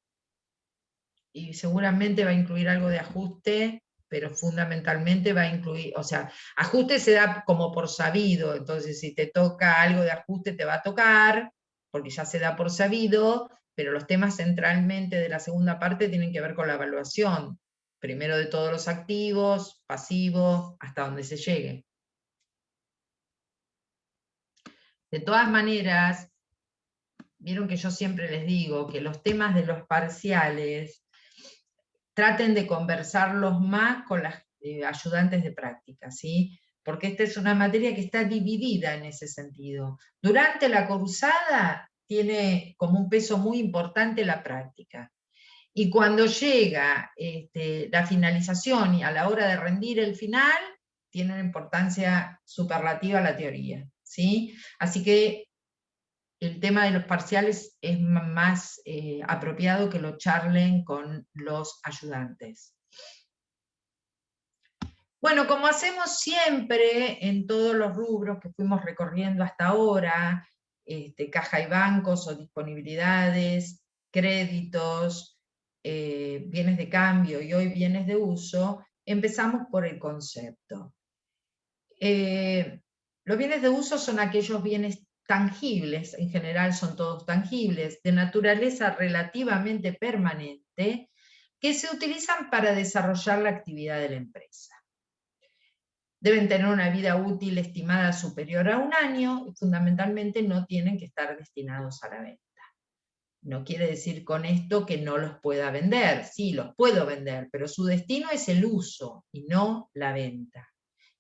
y seguramente va a incluir algo de ajuste, pero fundamentalmente va a incluir, o sea, ajuste se da como por sabido, entonces si te toca algo de ajuste te va a tocar, porque ya se da por sabido, pero los temas centralmente de la segunda parte tienen que ver con la evaluación, primero de todos los activos, pasivos, hasta donde se llegue. De todas maneras, vieron que yo siempre les digo que los temas de los parciales traten de conversarlos más con las ayudantes de práctica, ¿sí? Porque esta es una materia que está dividida en ese sentido. Durante la cursada tiene como un peso muy importante la práctica. Y cuando llega la finalización y a la hora de rendir el final, tiene una importancia superlativa la teoría, ¿sí? Así que el tema de los parciales es más apropiado que lo charlen con los ayudantes. Bueno, como hacemos siempre en todos los rubros que fuimos recorriendo hasta ahora, caja y bancos o disponibilidades, créditos, bienes de cambio y hoy bienes de uso, empezamos por el concepto. Los bienes de uso son aquellos bienes tangibles, en general son todos tangibles, de naturaleza relativamente permanente, que se utilizan para desarrollar la actividad de la empresa. Deben tener una vida útil estimada superior a 1 año y fundamentalmente no tienen que estar destinados a la venta. No quiere decir con esto que no los pueda vender, sí, los puedo vender, pero su destino es el uso y no la venta.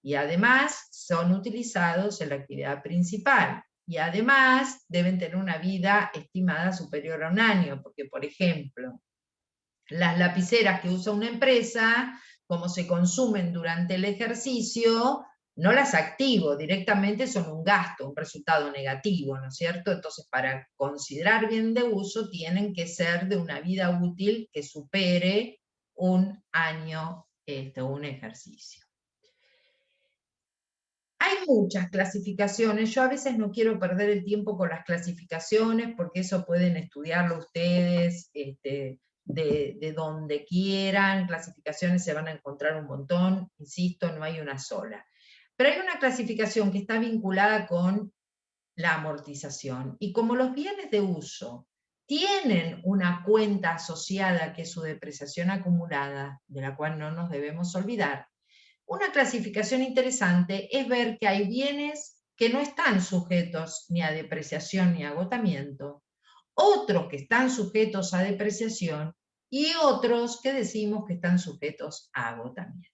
Y además son utilizados en la actividad principal. Y además deben tener una vida estimada superior a 1 año, porque por ejemplo, las lapiceras que usa una empresa, como se consumen durante el ejercicio, no las activo, directamente son un gasto, un resultado negativo, ¿no es cierto? Entonces, para considerar bien de uso, tienen que ser de una vida útil que supere 1 año, un ejercicio. Hay muchas clasificaciones, yo a veces no quiero perder el tiempo con las clasificaciones, porque eso pueden estudiarlo ustedes, de donde quieran, clasificaciones se van a encontrar un montón, insisto, no hay una sola. Pero hay una clasificación que está vinculada con la amortización, y como los bienes de uso tienen una cuenta asociada que es su depreciación acumulada, de la cual no nos debemos olvidar, una clasificación interesante es ver que hay bienes que no están sujetos ni a depreciación ni a agotamiento, otros que están sujetos a depreciación y otros que decimos que están sujetos a agotamiento.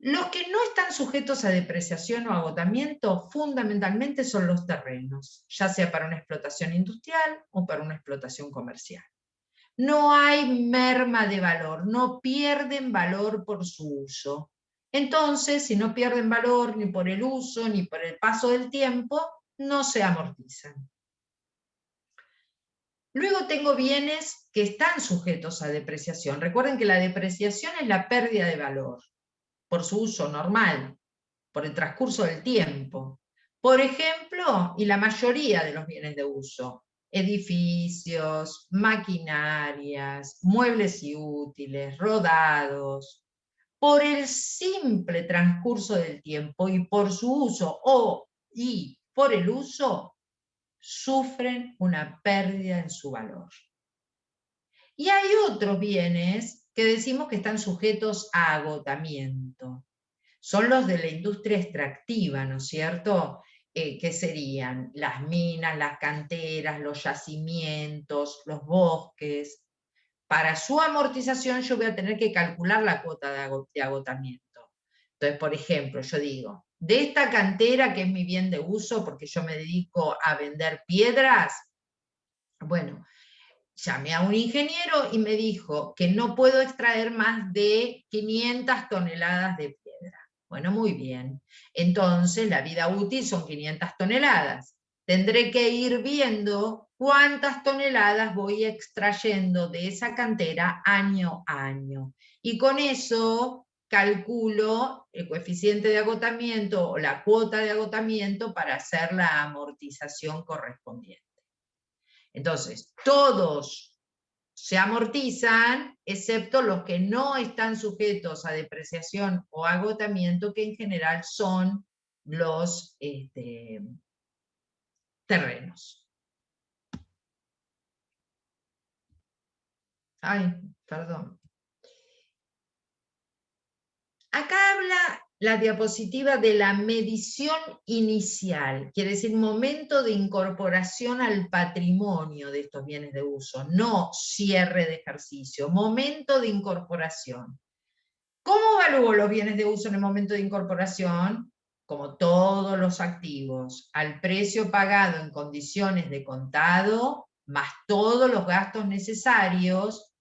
Los que no están sujetos a depreciación o agotamiento fundamentalmente son los terrenos, ya sea para una explotación industrial o para una explotación comercial. No hay merma de valor, no pierden valor por su uso. Entonces, si no pierden valor ni por el uso ni por el paso del tiempo, no se amortizan. Luego tengo bienes que están sujetos a depreciación. Recuerden que la depreciación es la pérdida de valor por su uso normal, por el transcurso del tiempo. Por ejemplo, y la mayoría de los bienes de uso, edificios, maquinarias, muebles y útiles, rodados, por el simple transcurso del tiempo y por su uso y por el uso, sufren una pérdida en su valor. Y hay otros bienes que decimos que están sujetos a agotamiento. Son los de la industria extractiva, ¿no es cierto? ¿Qué serían? Las minas, las canteras, los yacimientos, los bosques. Para su amortización yo voy a tener que calcular la cuota de agotamiento. Entonces, por ejemplo, yo digo, de esta cantera que es mi bien de uso, porque yo me dedico a vender piedras, bueno, llamé a un ingeniero y me dijo que no puedo extraer más de 500 toneladas de piedra. Bueno, muy bien. Entonces, la vida útil son 500 toneladas. Tendré que ir viendo cuántas toneladas voy extrayendo de esa cantera año a año. Y con eso calculo el coeficiente de agotamiento o la cuota de agotamiento para hacer la amortización correspondiente. Entonces, todos se amortizan, excepto los que no están sujetos a depreciación o agotamiento, que en general son los terrenos. Ay, perdón. Acá habla la diapositiva de la medición inicial, quiere decir momento de incorporación al patrimonio de estos bienes de uso, no cierre de ejercicio, momento de incorporación. ¿Cómo evalúo los bienes de uso en el momento de incorporación? Como todos los activos, al precio pagado en condiciones de contado, más todos los gastos necesarios.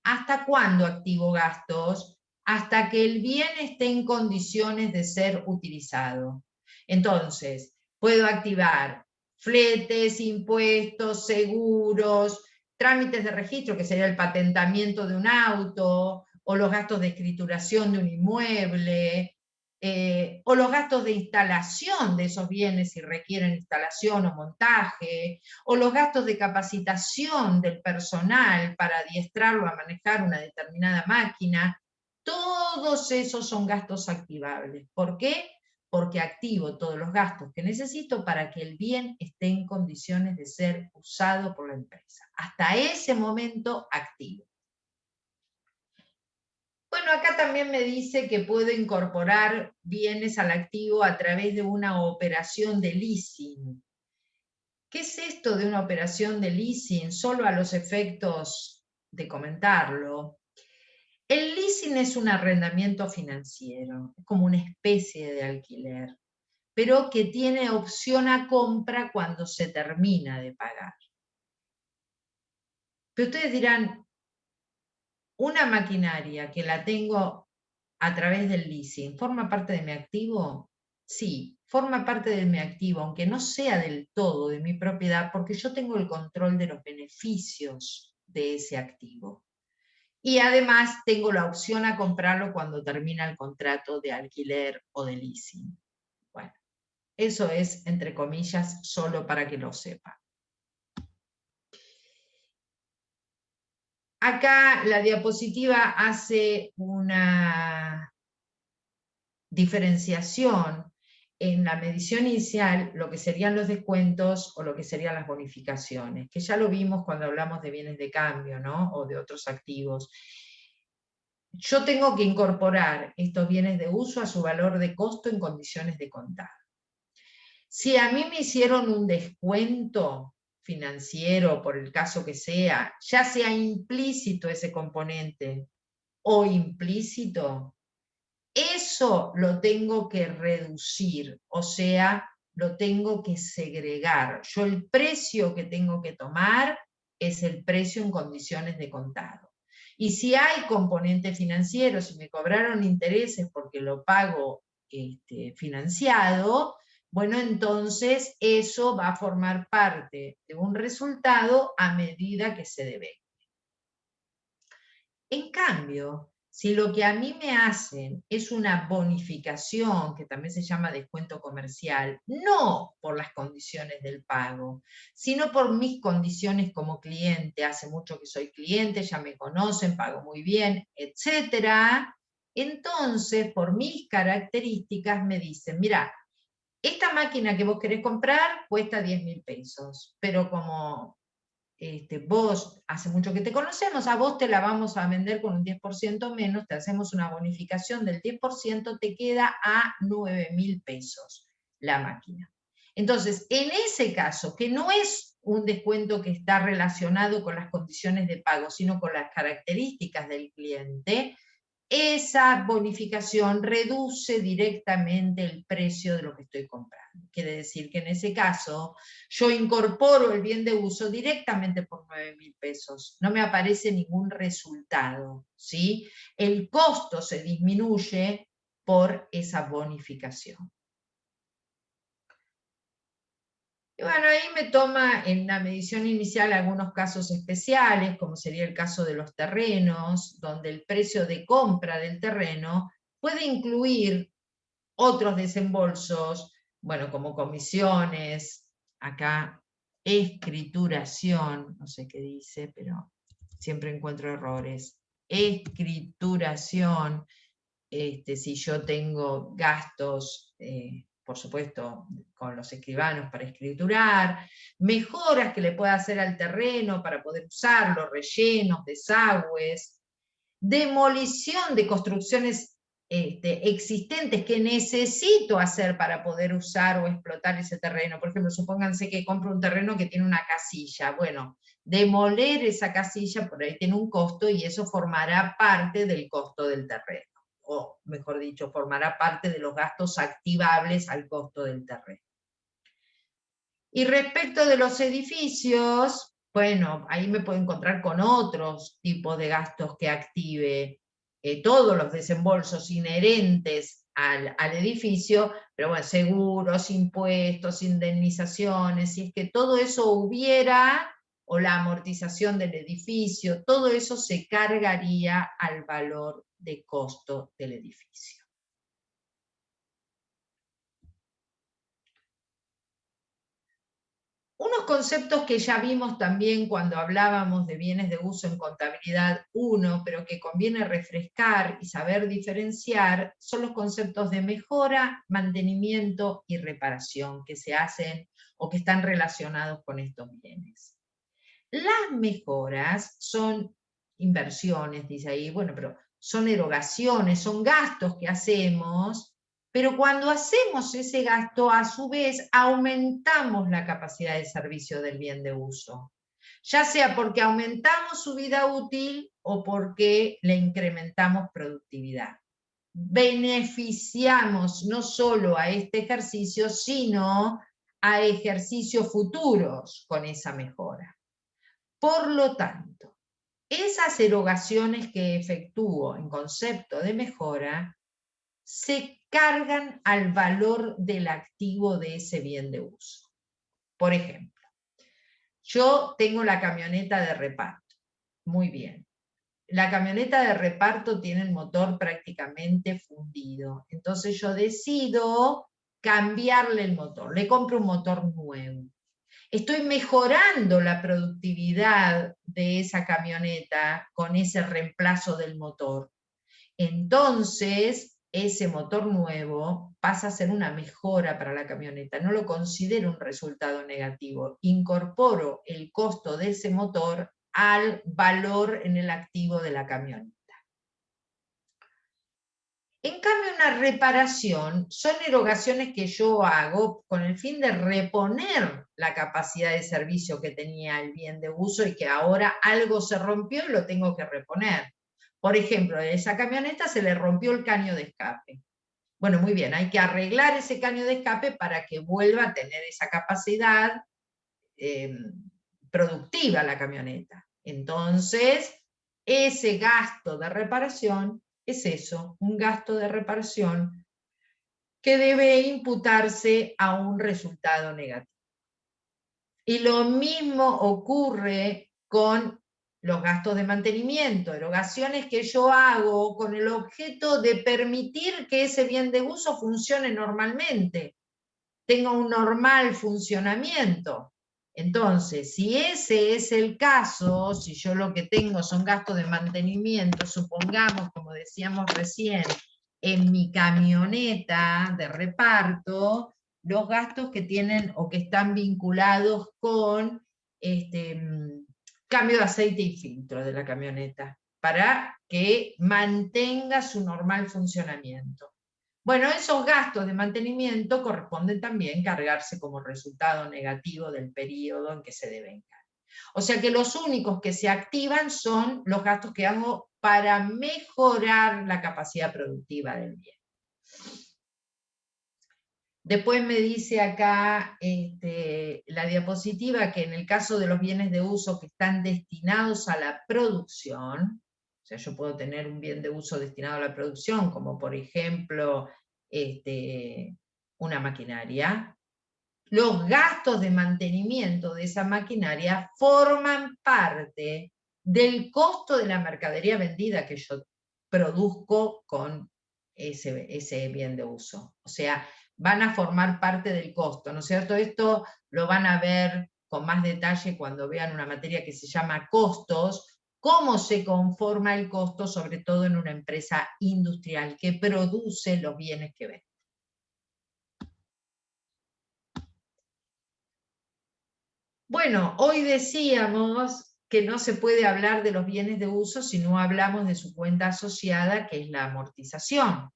¿Hasta cuándo activo gastos? Hasta que el bien esté en condiciones de ser utilizado. Entonces, puedo activar fletes, impuestos, seguros, trámites de registro, que sería el patentamiento de un auto, o los gastos de escrituración de un inmueble, o los gastos de instalación de esos bienes si requieren instalación o montaje, o los gastos de capacitación del personal para adiestrarlo a manejar una determinada máquina. Todos esos son gastos activables. ¿Por qué? Porque activo todos los gastos que necesito para que el bien esté en condiciones de ser usado por la empresa. Hasta ese momento activo. Bueno, acá también me dice que puedo incorporar bienes al activo a través de una operación de leasing. ¿Qué es esto de una operación de leasing? Solo a los efectos de comentarlo. El leasing es un arrendamiento financiero, es como una especie de alquiler, pero que tiene opción a compra cuando se termina de pagar. Pero ustedes dirán, una maquinaria que la tengo a través del leasing, ¿forma parte de mi activo? Sí, forma parte de mi activo, aunque no sea del todo de mi propiedad, porque yo tengo el control de los beneficios de ese activo. Y además tengo la opción a comprarlo cuando termina el contrato de alquiler o de leasing. Bueno, eso es, entre comillas, solo para que lo sepan. Acá la diapositiva hace una diferenciación en la medición inicial, lo que serían los descuentos o lo que serían las bonificaciones, que ya lo vimos cuando hablamos de bienes de cambio, ¿no? O de otros activos. Yo tengo que incorporar estos bienes de uso a su valor de costo en condiciones de contado. Si a mí me hicieron un descuento, financiero, por el caso que sea, ya sea implícito ese componente o implícito, eso lo tengo que reducir, o sea, lo tengo que segregar. Yo el precio que tengo que tomar es el precio en condiciones de contado. Y si hay componentes financieros, si me cobraron intereses porque lo pago financiado, bueno, entonces eso va a formar parte de un resultado a medida que se debe. En cambio, si lo que a mí me hacen es una bonificación, que también se llama descuento comercial, no por las condiciones del pago, sino por mis condiciones como cliente, hace mucho que soy cliente, ya me conocen, pago muy bien, etcétera, entonces por mis características me dicen, mira, esta máquina que vos querés comprar cuesta 10.000 pesos, pero como vos hace mucho que te conocemos, a vos te la vamos a vender con un 10% menos, te hacemos una bonificación del 10%, te queda a 9.000 pesos la máquina. Entonces, en ese caso, que no es un descuento que está relacionado con las condiciones de pago, sino con las características del cliente, esa bonificación reduce directamente el precio de lo que estoy comprando. Quiere decir que en ese caso yo incorporo el bien de uso directamente por 9.000 pesos. No me aparece ningún resultado, ¿sí? El costo se disminuye por esa bonificación. Y bueno, ahí me toma en la medición inicial algunos casos especiales, como sería el caso de los terrenos, donde el precio de compra del terreno puede incluir otros desembolsos, bueno, como comisiones, acá escrituración, no sé qué dice, pero siempre encuentro errores. Escrituración, si yo tengo gastos, por supuesto, con los escribanos para escriturar, mejoras que le pueda hacer al terreno para poder usarlo, rellenos, desagües, demolición de construcciones existentes que necesito hacer para poder usar o explotar ese terreno. Por ejemplo, supónganse que compro un terreno que tiene una casilla. Bueno, demoler esa casilla por ahí tiene un costo y eso formará parte del costo del terreno. O mejor dicho, formará parte de los gastos activables al costo del terreno. Y respecto de los edificios, bueno, ahí me puedo encontrar con otros tipos de gastos que active, todos los desembolsos inherentes al edificio, pero bueno, seguros, impuestos, indemnizaciones, si es que todo eso hubiera, o la amortización del edificio, todo eso se cargaría al valor de costo del edificio. Unos conceptos que ya vimos también cuando hablábamos de bienes de uso en contabilidad 1, pero que conviene refrescar y saber diferenciar, son los conceptos de mejora, mantenimiento y reparación que se hacen o que están relacionados con estos bienes. Las mejoras son inversiones, dice ahí, bueno, pero son erogaciones, son gastos que hacemos, pero cuando hacemos ese gasto, a su vez, aumentamos la capacidad de servicio del bien de uso, ya sea porque aumentamos su vida útil o porque le incrementamos productividad. Beneficiamos no solo a este ejercicio, sino a ejercicios futuros con esa mejora. Por lo tanto, esas erogaciones que efectúo en concepto de mejora se cargan al valor del activo de ese bien de uso. Por ejemplo, yo tengo la camioneta de reparto. Muy bien. La camioneta de reparto tiene el motor prácticamente fundido. Entonces yo decido cambiarle el motor. Le compro un motor nuevo. Estoy mejorando la productividad de esa camioneta con ese reemplazo del motor. Entonces, ese motor nuevo pasa a ser una mejora para la camioneta. No lo considero un resultado negativo. Incorporo el costo de ese motor al valor en el activo de la camioneta. En cambio, una reparación son erogaciones que yo hago con el fin de reponer la capacidad de servicio que tenía el bien de uso y que ahora algo se rompió y lo tengo que reponer. Por ejemplo, a esa camioneta se le rompió el caño de escape. Bueno, muy bien, hay que arreglar ese caño de escape para que vuelva a tener esa capacidad productiva la camioneta. Entonces, ese gasto de reparación es eso, un gasto de reparación que debe imputarse a un resultado negativo. Y lo mismo ocurre con los gastos de mantenimiento, erogaciones que yo hago con el objeto de permitir que ese bien de uso funcione normalmente, tenga un normal funcionamiento. Entonces, si ese es el caso, si yo lo que tengo son gastos de mantenimiento, supongamos, como decíamos recién, en mi camioneta de reparto, los gastos que tienen o que están vinculados con cambio de aceite y filtro de la camioneta, para que mantenga su normal funcionamiento. Bueno, esos gastos de mantenimiento corresponden también cargarse como resultado negativo del periodo en que se devengan. O sea que los únicos que se activan son los gastos que hago para mejorar la capacidad productiva del bien. Después me dice acá la diapositiva que en el caso de los bienes de uso que están destinados a la producción, o sea, yo puedo tener un bien de uso destinado a la producción, como por ejemplo una maquinaria, los gastos de mantenimiento de esa maquinaria forman parte del costo de la mercadería vendida que yo produzco con ese bien de uso. O sea, van a formar parte del costo, ¿no es cierto? Esto lo van a ver con más detalle cuando vean una materia que se llama costos, cómo se conforma el costo, sobre todo en una empresa industrial que produce los bienes que vende. Bueno, hoy decíamos que no se puede hablar de los bienes de uso si no hablamos de su cuenta asociada, que es la amortización.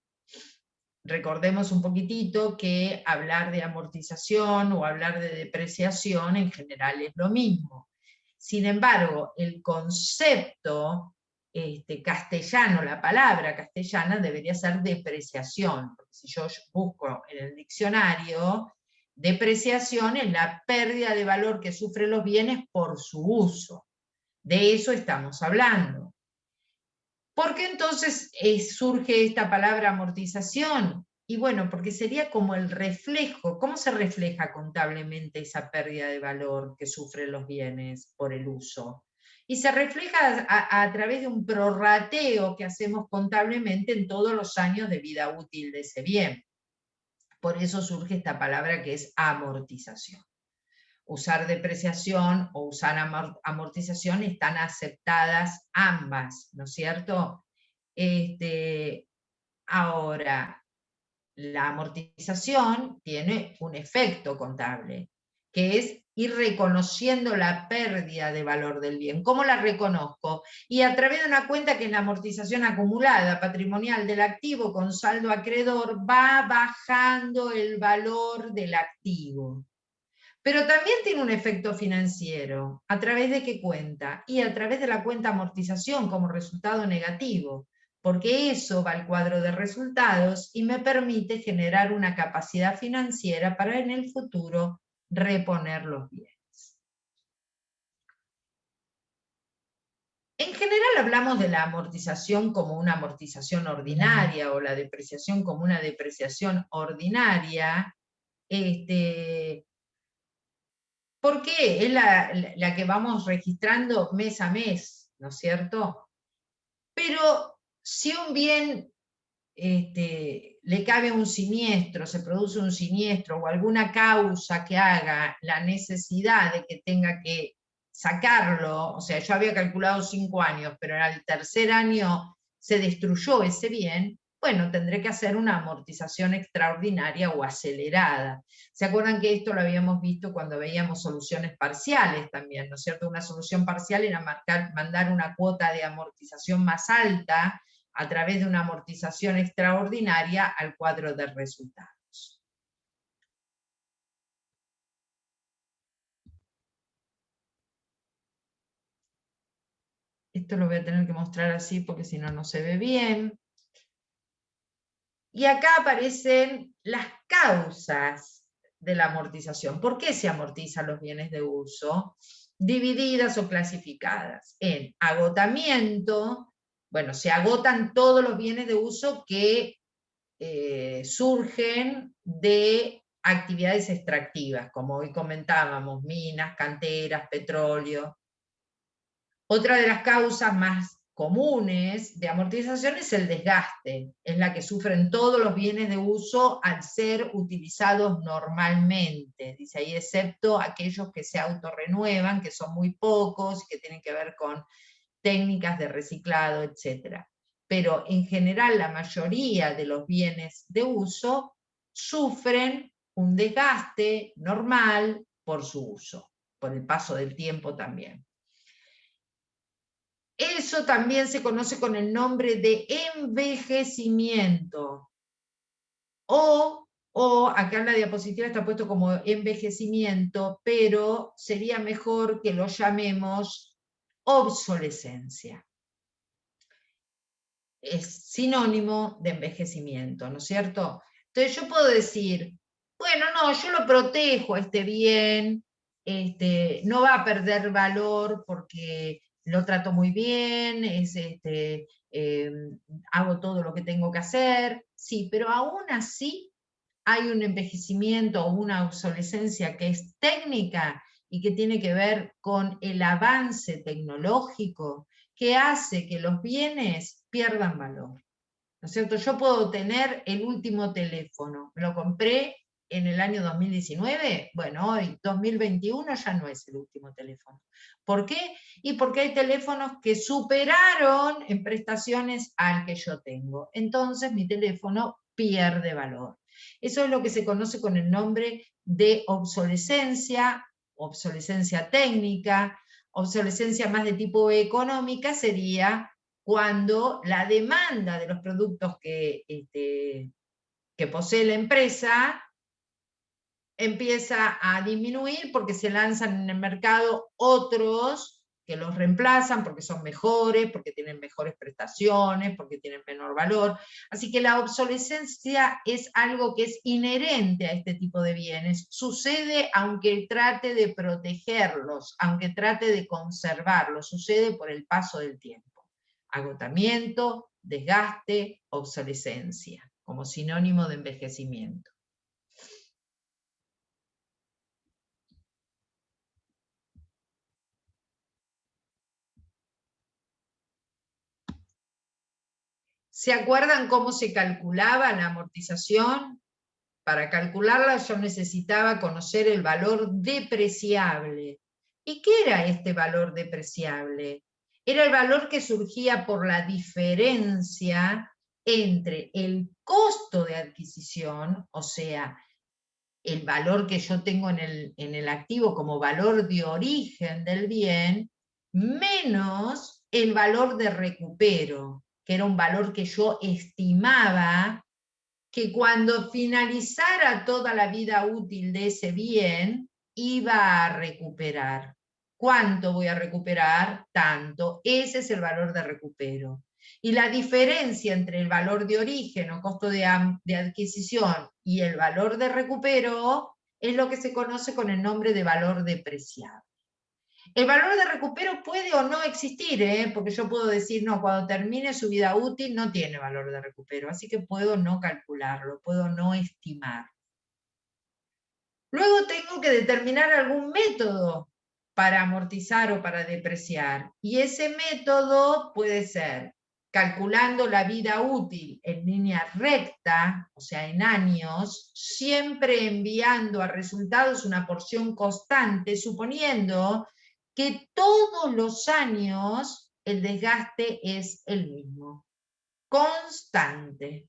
Recordemos un poquitito que hablar de amortización o hablar de depreciación en general es lo mismo. Sin embargo, el concepto castellano, la palabra castellana debería ser depreciación, porque si yo busco en el diccionario, depreciación es la pérdida de valor que sufren los bienes por su uso. De eso estamos hablando. ¿Por qué entonces surge esta palabra amortización? Y bueno, porque sería como el reflejo. ¿Cómo se refleja contablemente esa pérdida de valor que sufren los bienes por el uso? Y se refleja a través de un prorrateo que hacemos contablemente en todos los años de vida útil de ese bien. Por eso surge esta palabra que es amortización. Usar depreciación o usar amortización están aceptadas ambas, ¿no es cierto? Ahora, la amortización tiene un efecto contable, que es ir reconociendo la pérdida de valor del bien. ¿Cómo la reconozco? Y a través de una cuenta que es la amortización acumulada patrimonial del activo con saldo acreedor va bajando el valor del activo. Pero también tiene un efecto financiero. ¿A través de qué cuenta? Y a través de la cuenta amortización como resultado negativo, porque eso va al cuadro de resultados y me permite generar una capacidad financiera para en el futuro reponer los bienes. En general hablamos de la amortización como una amortización ordinaria o la depreciación como una depreciación ordinaria, porque es la que vamos registrando mes a mes, ¿no es cierto? Pero si un bien le cabe un siniestro, se produce un siniestro o alguna causa que haga la necesidad de que tenga que sacarlo, o sea, yo había calculado 5 años, pero al tercer año se destruyó ese bien, bueno, tendré que hacer una amortización extraordinaria o acelerada. ¿Se acuerdan que esto lo habíamos visto cuando veíamos soluciones parciales también, ¿no es cierto? Una solución parcial era mandar una cuota de amortización más alta a través de una amortización extraordinaria al cuadro de resultados. Esto lo voy a tener que mostrar así porque si no, no se ve bien. Y acá aparecen las causas de la amortización. ¿Por qué se amortizan los bienes de uso? Divididas o clasificadas en agotamiento. Bueno, se agotan todos los bienes de uso que surgen de actividades extractivas, como hoy comentábamos, minas, canteras, petróleo. Otra de las causas más comunes de amortización es el desgaste, es la que sufren todos los bienes de uso al ser utilizados normalmente, dice ahí, excepto aquellos que se autorrenuevan, que son muy pocos, que tienen que ver con técnicas de reciclado, etc. Pero en general la mayoría de los bienes de uso sufren un desgaste normal por su uso, por el paso del tiempo también. Eso también se conoce con el nombre de envejecimiento. O acá en la diapositiva está puesto como envejecimiento, pero sería mejor que lo llamemos obsolescencia. Es sinónimo de envejecimiento, ¿no es cierto? Entonces yo puedo decir, bueno, no, yo lo protejo a este bien, no va a perder valor porque lo trato muy bien, hago todo lo que tengo que hacer, sí, pero aún así hay un envejecimiento o una obsolescencia que es técnica y que tiene que ver con el avance tecnológico que hace que los bienes pierdan valor. ¿No es cierto? Yo puedo tener el último teléfono, me lo compré en el año 2019, bueno, hoy 2021 ya no es el último teléfono. ¿Por qué? Y porque hay teléfonos que superaron en prestaciones al que yo tengo. Entonces mi teléfono pierde valor. Eso es lo que se conoce con el nombre de obsolescencia, obsolescencia técnica. Obsolescencia más de tipo económica sería cuando la demanda de los productos que posee la empresa empieza a disminuir porque se lanzan en el mercado otros que los reemplazan porque son mejores, porque tienen mejores prestaciones, porque tienen menor valor. Así que la obsolescencia es algo que es inherente a este tipo de bienes. Sucede aunque trate de protegerlos, aunque trate de conservarlos, sucede por el paso del tiempo. Agotamiento, desgaste, obsolescencia, como sinónimo de envejecimiento. ¿Se acuerdan cómo se calculaba la amortización? Para calcularla yo necesitaba conocer el valor depreciable. ¿Y qué era este valor depreciable? Era el valor que surgía por la diferencia entre el costo de adquisición, o sea, el valor que yo tengo en el activo como valor de origen del bien, menos el valor de recupero, que era un valor que yo estimaba que cuando finalizara toda la vida útil de ese bien, iba a recuperar. ¿Cuánto voy a recuperar? Tanto. Ese es el valor de recupero. Y la diferencia entre el valor de origen o costo de adquisición y el valor de recupero es lo que se conoce con el nombre de valor depreciable. El valor de recupero puede o no existir, porque yo puedo decir, no, cuando termine su vida útil no tiene valor de recupero, así que puedo no calcularlo, puedo no estimar. Luego tengo que determinar algún método para amortizar o para depreciar, y ese método puede ser calculando la vida útil en línea recta, o sea, en años, siempre enviando a resultados una porción constante, suponiendo que todos los años el desgaste es el mismo, constante.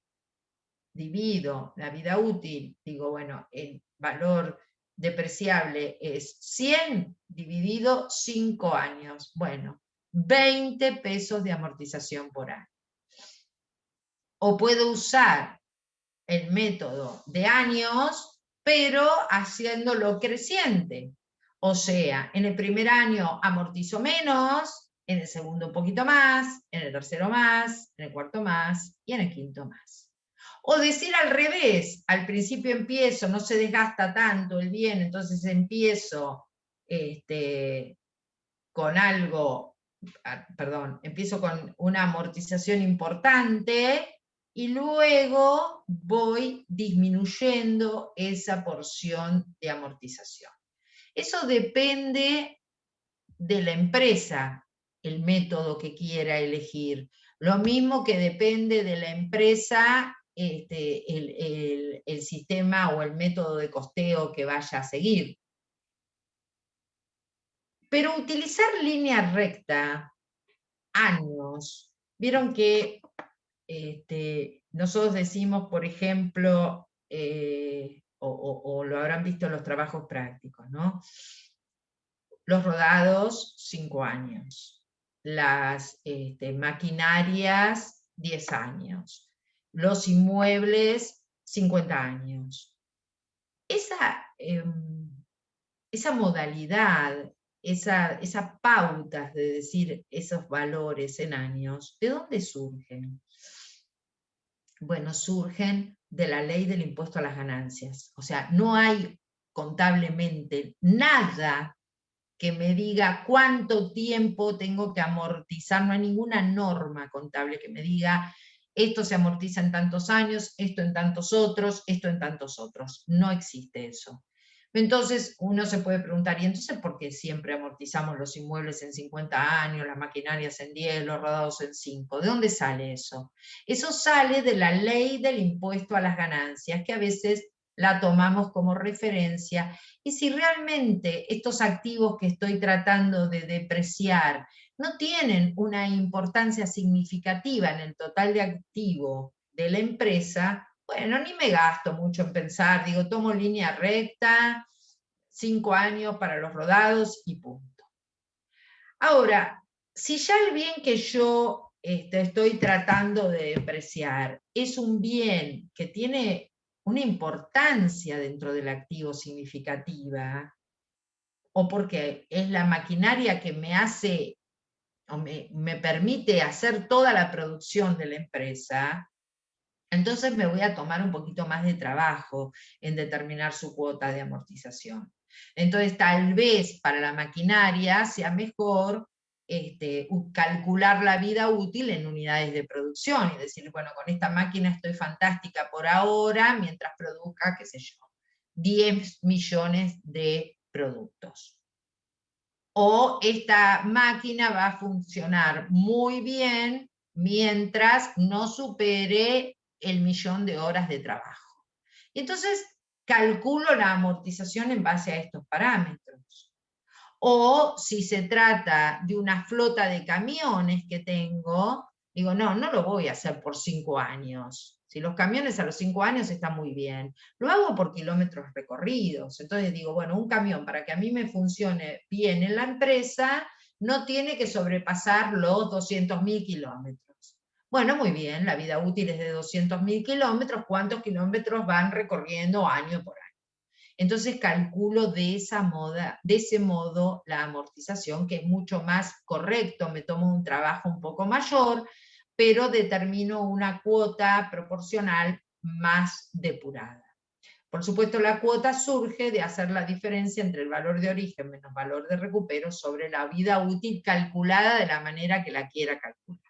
Divido la vida útil, digo, bueno, el valor depreciable es 100 dividido 5 años. Bueno, 20 pesos de amortización por año. O puedo usar el método de años, pero haciéndolo creciente. O sea, en el primer año amortizo menos, en el segundo un poquito más, en el tercero más, en el cuarto más y en el quinto más. O decir al revés, al principio empiezo, no se desgasta tanto el bien, entonces empiezo con algo, perdón, empiezo con una amortización importante y luego voy disminuyendo esa porción de amortización. Eso depende de la empresa, el método que quiera elegir. Lo mismo que depende de la empresa el sistema o el método de costeo que vaya a seguir. Pero utilizar línea recta, años, vieron que nosotros decimos, por ejemplo, o lo habrán visto en los trabajos prácticos, ¿no? Los rodados, 5 años. Las maquinarias, 10 años. Los inmuebles, 50 años. Esa modalidad, esa pauta de decir esos valores en años, ¿de dónde surgen? Bueno, surgen de la ley del impuesto a las ganancias. O sea, no hay contablemente nada que me diga cuánto tiempo tengo que amortizar, no hay ninguna norma contable que me diga esto se amortiza en tantos años, esto en tantos otros, esto en tantos otros. No existe eso. Entonces uno se puede preguntar, ¿y entonces por qué siempre amortizamos los inmuebles en 50 años, las maquinarias en 10, los rodados en 5? ¿De dónde sale eso? Eso sale de la ley del impuesto a las ganancias, que a veces la tomamos como referencia, y si realmente estos activos que estoy tratando de depreciar no tienen una importancia significativa en el total de activo de la empresa, bueno, ni me gasto mucho en pensar, digo, tomo línea recta, 5 años para los rodados y punto. Ahora, si ya el bien que yo estoy tratando de depreciar es un bien que tiene una importancia dentro del activo significativa, o porque es la maquinaria que me hace o me permite hacer toda la producción de la empresa, entonces me voy a tomar un poquito más de trabajo en determinar su cuota de amortización. Entonces tal vez para la maquinaria sea mejor calcular la vida útil en unidades de producción y decir, bueno, con esta máquina estoy fantástica por ahora, mientras produzca, qué sé yo, 10 millones de productos. O esta máquina va a funcionar muy bien mientras no supere el 1.000.000 de horas de trabajo. Y entonces calculo la amortización en base a estos parámetros. O si se trata de una flota de camiones que tengo, digo, no lo voy a hacer por 5 años. Si los camiones a los 5 años están muy bien. Lo hago por kilómetros recorridos. Entonces digo, bueno, un camión para que a mí me funcione bien en la empresa no tiene que sobrepasar los 200.000 kilómetros. Bueno, muy bien, la vida útil es de 200.000 kilómetros. ¿Cuántos kilómetros van recorriendo año por año? Entonces calculo de ese modo la amortización, que es mucho más correcto, me tomo un trabajo un poco mayor, pero determino una cuota proporcional más depurada. Por supuesto, la cuota surge de hacer la diferencia entre el valor de origen menos valor de recupero sobre la vida útil calculada de la manera que la quiera calcular.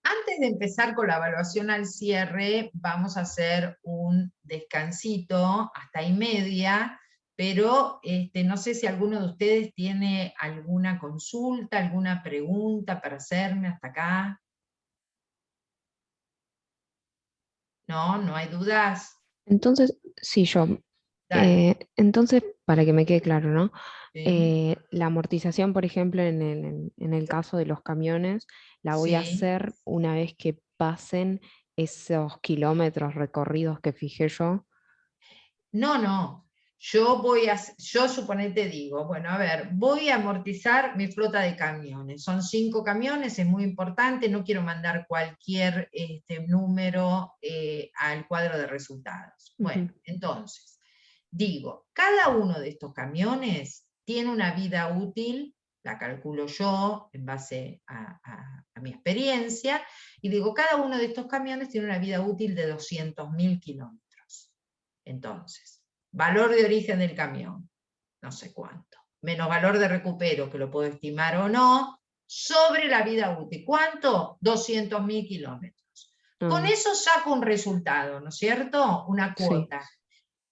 Antes de empezar con la evaluación al cierre, vamos a hacer un descansito hasta 1:30, pero no sé si alguno de ustedes tiene alguna consulta, alguna pregunta para hacerme hasta acá. ¿No hay dudas? Entonces, sí, yo. Dale. Entonces, para que me quede claro, ¿no? Sí, La amortización, por ejemplo, en el caso de los camiones, la voy a sí. hacer una vez que pasen esos kilómetros recorridos que fijé yo. No. yo suponete digo, bueno, a ver, voy a amortizar mi flota de camiones. Son 5 camiones, es muy importante, no quiero mandar cualquier número al cuadro de resultados. Bueno, entonces, digo, cada uno de estos camiones tiene una vida útil, la calculo yo en base a mi experiencia, y digo, cada uno de estos camiones tiene una vida útil de 200.000 kilómetros. Entonces, valor de origen del camión, no sé cuánto, menos valor de recupero, que lo puedo estimar o no, sobre la vida útil. ¿Cuánto? 200.000 kilómetros. Con eso saco un resultado, ¿no es cierto? Una cuota. Sí.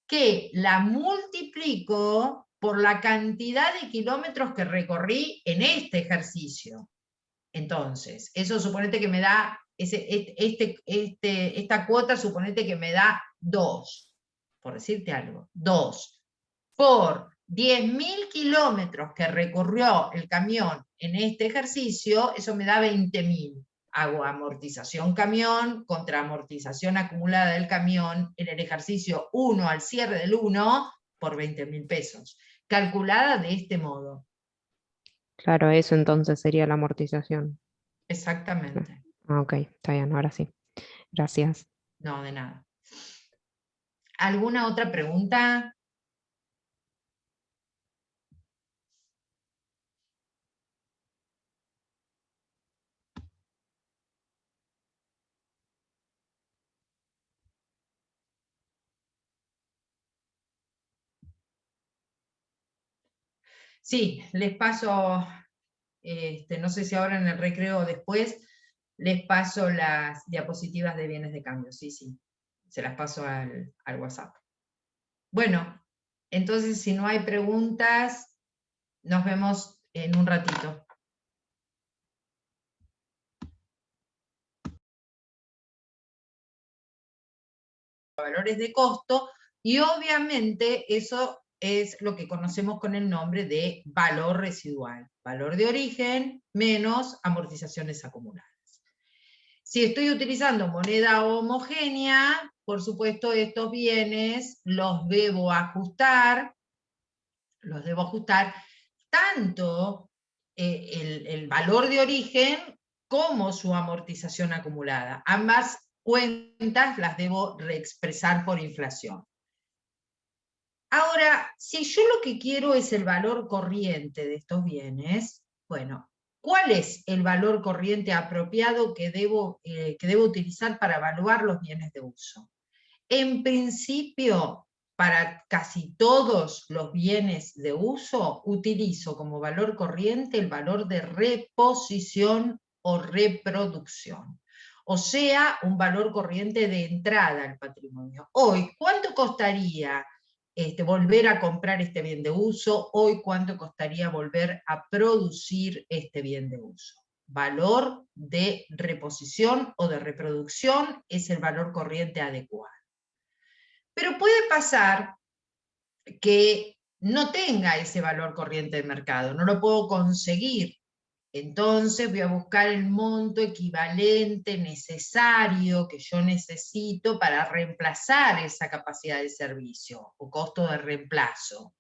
Que la multiplico por la cantidad de kilómetros que recorrí en este ejercicio. Entonces, eso suponete que me da, esta cuota suponete que me da 2, por decirte algo, 2, por 10.000 kilómetros que recorrió el camión en este ejercicio, eso me da 20.000. Hago amortización camión contra amortización acumulada del camión en el ejercicio 1 al cierre del 1 por 20.000 pesos, calculada de este modo. Claro, eso entonces sería la amortización. Exactamente. Ah, ok, está bien, ahora sí. Gracias. No, de nada. ¿Alguna otra pregunta? Sí, les paso, no sé si ahora en el recreo o después, les paso las diapositivas de bienes de cambio. Sí, sí, se las paso al WhatsApp. Bueno, entonces si no hay preguntas, nos vemos en un ratito. Valores de costo, y obviamente eso es lo que conocemos con el nombre de valor residual, valor de origen menos amortizaciones acumuladas. Si estoy utilizando moneda homogénea, por supuesto estos bienes los debo ajustar tanto el valor de origen como su amortización acumulada. Ambas cuentas las debo reexpresar por inflación. Ahora, si yo lo que quiero es el valor corriente de estos bienes, bueno, ¿cuál es el valor corriente apropiado que debo utilizar para evaluar los bienes de uso? En principio, para casi todos los bienes de uso, utilizo como valor corriente el valor de reposición o reproducción. O sea, un valor corriente de entrada al patrimonio. Hoy, ¿cuánto costaría volver a comprar este bien de uso? Hoy, ¿cuánto costaría volver a producir este bien de uso? Valor de reposición o de reproducción es el valor corriente adecuado. Pero puede pasar que no tenga ese valor corriente de mercado, no lo puedo conseguir. Entonces voy a buscar el monto equivalente necesario que yo necesito para reemplazar esa capacidad de servicio o costo de reemplazo.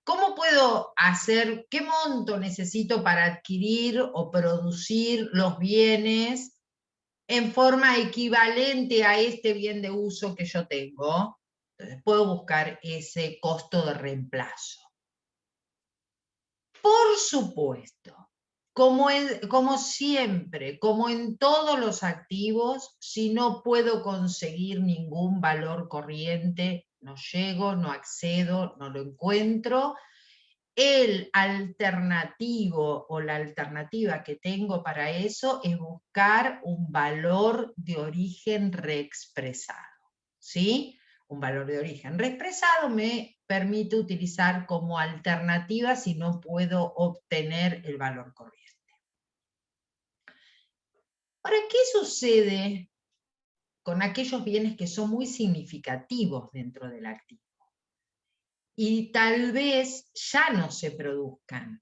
¿Cómo puedo hacer, qué monto necesito para adquirir o producir los bienes en forma equivalente a este bien de uso que yo tengo? Entonces puedo buscar ese costo de reemplazo. Por supuesto, como siempre, como en todos los activos, si no puedo conseguir ningún valor corriente, no llego, no accedo, no lo encuentro, el alternativo o la alternativa que tengo para eso es buscar un valor de origen reexpresado, ¿sí? Un valor de origen reexpresado me permite utilizar como alternativa si no puedo obtener el valor corriente. Ahora, ¿qué sucede con aquellos bienes que son muy significativos dentro del activo y tal vez ya no se produzcan?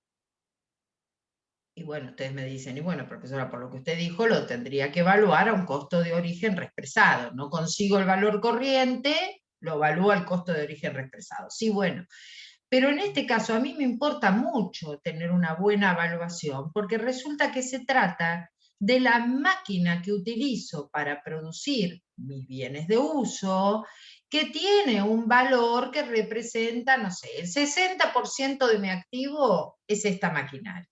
Y bueno, ustedes me dicen, y bueno, profesora, por lo que usted dijo, lo tendría que evaluar a un costo de origen reexpresado. No consigo el valor corriente, lo evalúa el costo de origen reexpresado. Sí, bueno, pero en este caso a mí me importa mucho tener una buena evaluación, porque resulta que se trata de la máquina que utilizo para producir mis bienes de uso, que tiene un valor que representa, no sé, el 60% de mi activo es esta maquinaria.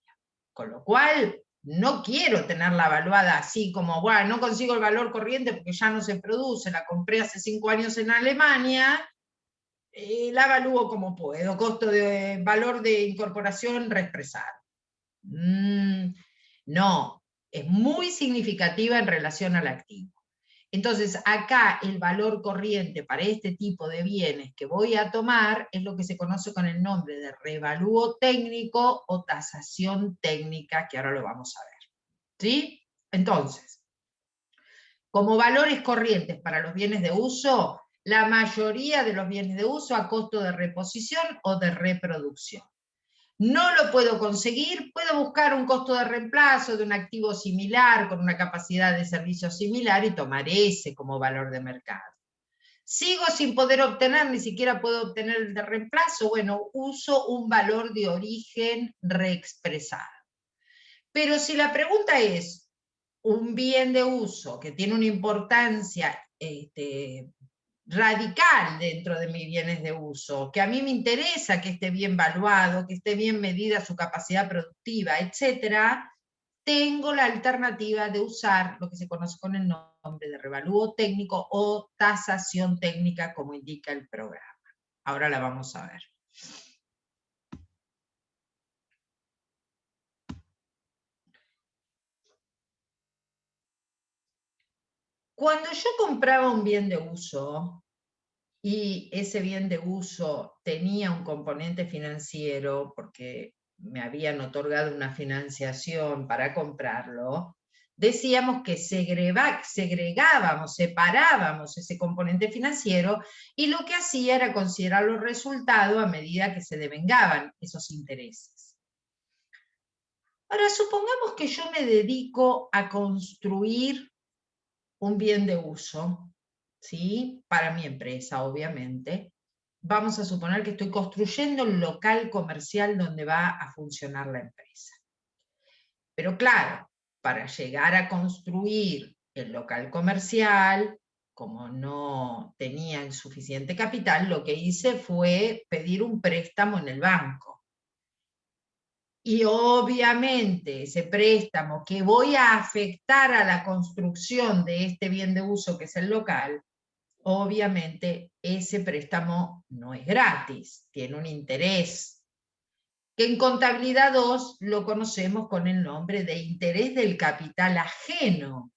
Con lo cual, no quiero tenerla evaluada así como, bueno, no consigo el valor corriente porque ya no se produce, la compré hace 5 años en Alemania, la evalúo como puedo, costo de valor de incorporación reexpresado. No, es muy significativa en relación al activo. Entonces, acá el valor corriente para este tipo de bienes que voy a tomar es lo que se conoce con el nombre de revalúo técnico o tasación técnica, que ahora lo vamos a ver. ¿Sí? Entonces, como valores corrientes para los bienes de uso, la mayoría de los bienes de uso a costo de reposición o de reproducción. No lo puedo conseguir, puedo buscar un costo de reemplazo de un activo similar con una capacidad de servicio similar y tomar ese como valor de mercado. Sigo sin poder obtener, ni siquiera puedo obtener el de reemplazo, bueno, uso un valor de origen reexpresado. Pero si la pregunta es un bien de uso que tiene una importancia radical dentro de mis bienes de uso, que a mí me interesa que esté bien valuado, que esté bien medida su capacidad productiva, etcétera, tengo la alternativa de usar lo que se conoce con el nombre de revalúo técnico o tasación técnica, como indica el programa. Ahora la vamos a ver. Cuando yo compraba un bien de uso, y ese bien de uso tenía un componente financiero, porque me habían otorgado una financiación para comprarlo, decíamos que segregábamos, separábamos ese componente financiero, y lo que hacía era considerar los resultados a medida que se devengaban esos intereses. Ahora, supongamos que yo me dedico a construir un bien de uso, ¿sí? Para mi empresa, obviamente. Vamos a suponer que estoy construyendo el local comercial donde va a funcionar la empresa. Pero claro, para llegar a construir el local comercial, como no tenía el suficiente capital, lo que hice fue pedir un préstamo en el banco. Y obviamente ese préstamo que voy a afectar a la construcción de este bien de uso que es el local, obviamente ese préstamo no es gratis, tiene un interés, que en contabilidad 2 lo conocemos con el nombre de interés del capital ajeno,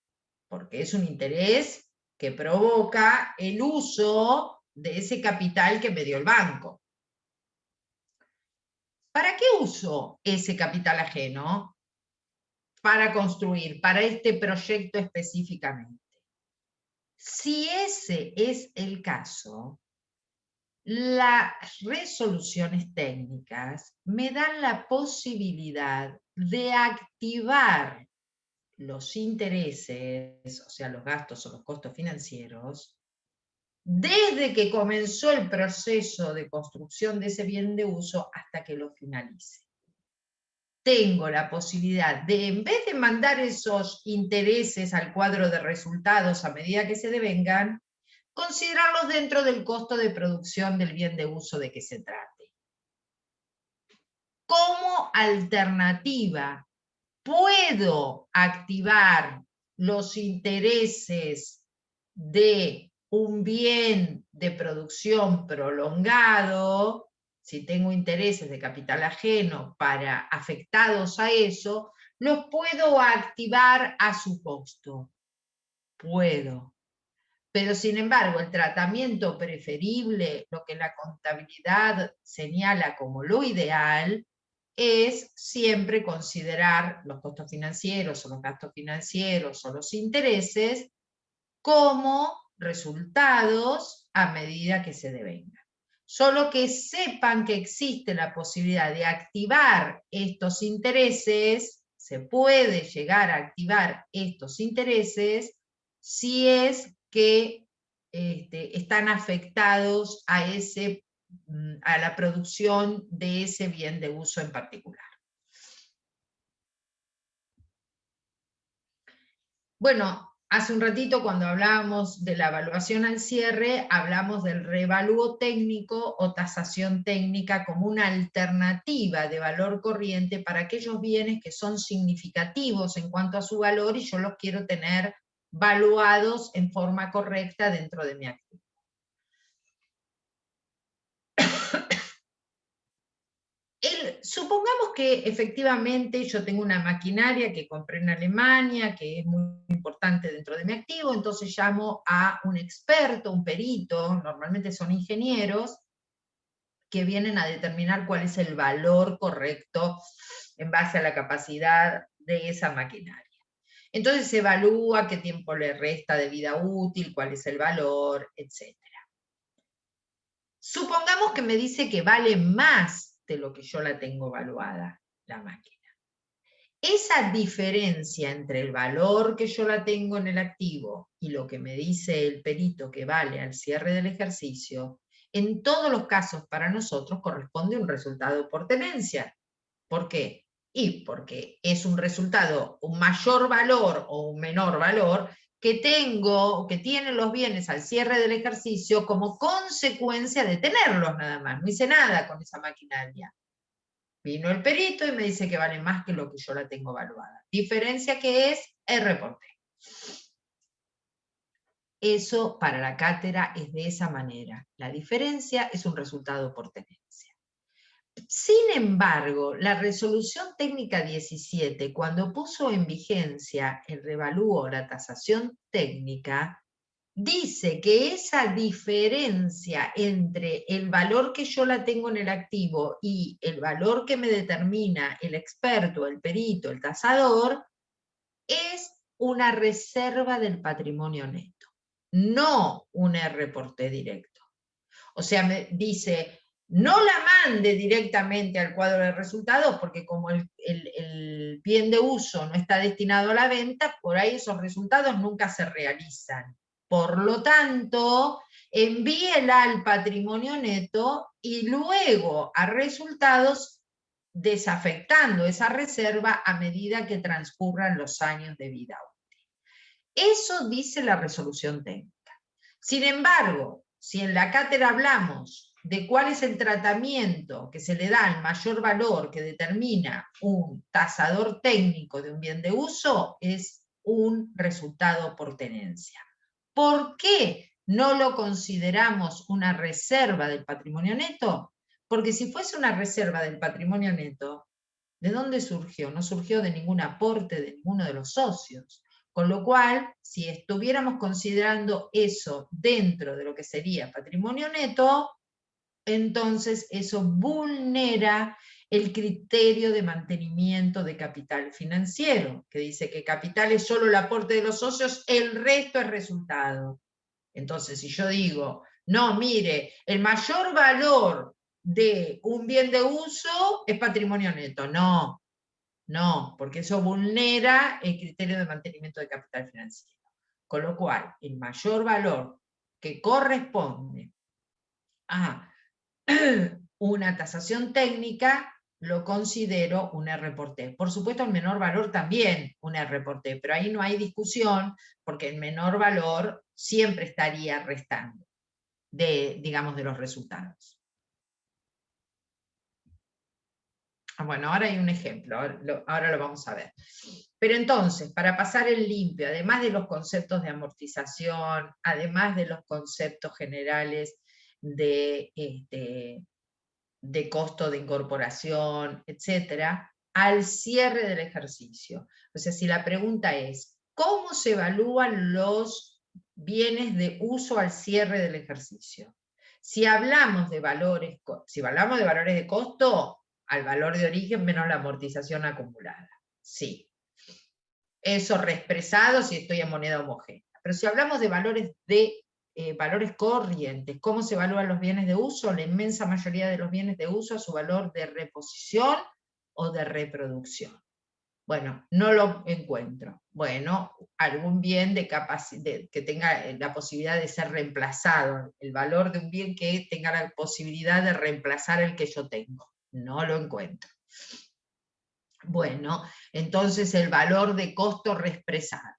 porque es un interés que provoca el uso de ese capital que me dio el banco. ¿Para qué uso ese capital ajeno? Para construir, para este proyecto específicamente. Si ese es el caso, las resoluciones técnicas me dan la posibilidad de activar los intereses, o sea, los gastos o los costos financieros, desde que comenzó el proceso de construcción de ese bien de uso hasta que lo finalice. Tengo la posibilidad de, en vez de mandar esos intereses al cuadro de resultados a medida que se devengan, considerarlos dentro del costo de producción del bien de uso de que se trate. Como alternativa, puedo activar los intereses de un bien de producción prolongado, si tengo intereses de capital ajeno afectados a eso, los puedo activar a su costo. Puedo. Pero sin embargo, el tratamiento preferible, lo que la contabilidad señala como lo ideal, es siempre considerar los costos financieros o los gastos financieros o los intereses como resultados a medida que se devengan. Solo que sepan que existe la posibilidad de activar estos intereses, se puede llegar a activar estos intereses si es que están afectados a la producción de ese bien de uso en particular. Bueno, hace un ratito cuando hablábamos de la evaluación al cierre, hablamos del revalúo técnico o tasación técnica como una alternativa de valor corriente para aquellos bienes que son significativos en cuanto a su valor y yo los quiero tener valuados en forma correcta dentro de mi activo. Supongamos que efectivamente yo tengo una maquinaria que compré en Alemania, que es muy importante dentro de mi activo, entonces llamo a un experto, un perito, normalmente son ingenieros, que vienen a determinar cuál es el valor correcto en base a la capacidad de esa maquinaria. Entonces se evalúa qué tiempo le resta de vida útil, cuál es el valor, etc. Supongamos que me dice que vale más de lo que yo la tengo evaluada, la máquina. Esa diferencia entre el valor que yo la tengo en el activo y lo que me dice el perito que vale al cierre del ejercicio, en todos los casos para nosotros corresponde a un resultado por tenencia. ¿Por qué? Y porque es un resultado, un mayor valor o un menor valor que tienen los bienes al cierre del ejercicio como consecuencia de tenerlos nada más. No hice nada con esa maquinaria. Vino el perito y me dice que vale más que lo que yo la tengo evaluada. Diferencia que es R por T. Eso para la cátedra es de esa manera. La diferencia es un resultado por tenencia. Sin embargo, la resolución técnica 17, cuando puso en vigencia el revalúo, la tasación técnica, dice que esa diferencia entre el valor que yo la tengo en el activo y el valor que me determina el experto, el perito, el tasador, es una reserva del patrimonio neto, no un R por T directo. O sea, me dice, no la mande directamente al cuadro de resultados, porque como el bien de uso no está destinado a la venta, por ahí esos resultados nunca se realizan. Por lo tanto, envíela al patrimonio neto y luego a resultados, desafectando esa reserva a medida que transcurran los años de vida útil. Eso dice la resolución técnica. Sin embargo, si en la cátedra hablamos de cuál es el tratamiento que se le da al mayor valor que determina un tasador técnico de un bien de uso, es un resultado por tenencia. ¿Por qué no lo consideramos una reserva del patrimonio neto? Porque si fuese una reserva del patrimonio neto, ¿de dónde surgió? No surgió de ningún aporte de ninguno de los socios. Con lo cual, si estuviéramos considerando eso dentro de lo que sería patrimonio neto, entonces eso vulnera el criterio de mantenimiento de capital financiero, que dice que capital es solo el aporte de los socios, el resto es resultado. Entonces, si yo digo, no, mire, el mayor valor de un bien de uso es patrimonio neto. No, no, porque eso vulnera el criterio de mantenimiento de capital financiero. Con lo cual, el mayor valor que corresponde a una tasación técnica lo considero un R por T. Por supuesto, el menor valor también un R por T, pero ahí no hay discusión porque el menor valor siempre estaría restando digamos, de los resultados. Bueno, ahora hay un ejemplo, ahora lo vamos a ver. Pero entonces, para pasar en limpio, además de los conceptos de amortización, además de los conceptos generales de costo de incorporación, etcétera, al cierre del ejercicio. O sea, si la pregunta es, ¿cómo se evalúan los bienes de uso al cierre del ejercicio? Si hablamos de valores de costo, al valor de origen menos la amortización acumulada. Sí. Eso reexpresado si estoy en moneda homogénea. Pero si hablamos de valores corrientes, ¿cómo se evalúan los bienes de uso? La inmensa mayoría de los bienes de uso a su valor de reposición o de reproducción. Bueno, no lo encuentro. Bueno, algún bien de que tenga la posibilidad de ser reemplazado, el valor de un bien que tenga la posibilidad de reemplazar el que yo tengo. No lo encuentro. Bueno, entonces el valor de costo reexpresado.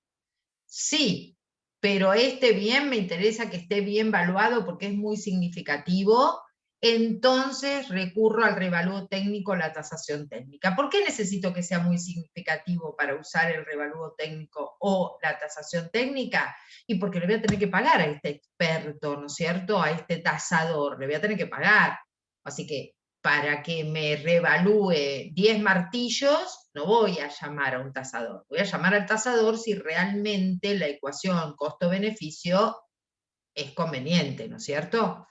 Sí, pero este bien me interesa que esté bien valuado porque es muy significativo, entonces recurro al revalúo técnico, la tasación técnica. ¿Por qué necesito que sea muy significativo para usar el revalúo técnico o la tasación técnica? Y porque le voy a tener que pagar a este experto, ¿no es cierto?, a este tasador, le voy a tener que pagar. Así que para que me revalúe 10 martillos, no voy a llamar a un tasador. Voy a llamar al tasador si realmente la ecuación costo-beneficio es conveniente, ¿no es cierto?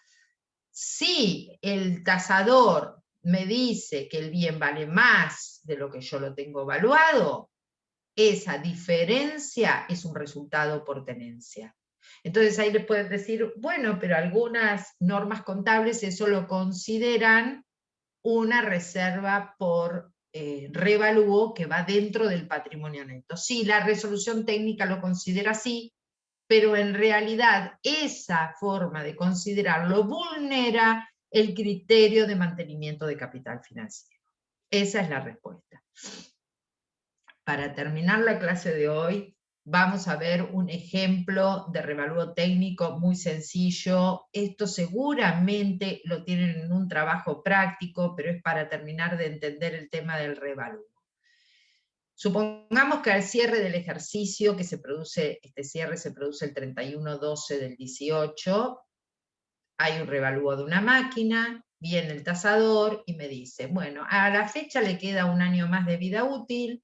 Si el tasador me dice que el bien vale más de lo que yo lo tengo evaluado, esa diferencia es un resultado por tenencia. Entonces ahí les pueden decir, bueno, pero algunas normas contables eso lo consideran una reserva por revalúo que va dentro del patrimonio neto. Sí, la resolución técnica lo considera así, pero en realidad esa forma de considerarlo vulnera el criterio de mantenimiento de capital financiero. Esa es la respuesta. Para terminar la clase de hoy, vamos a ver un ejemplo de revalúo técnico muy sencillo. Esto seguramente lo tienen en un trabajo práctico, pero es para terminar de entender el tema del revalúo. Supongamos que al cierre del ejercicio, este cierre se produce el 31/12 del 18, hay un revalúo de una máquina, viene el tasador y me dice, bueno, a la fecha le queda un año más de vida útil,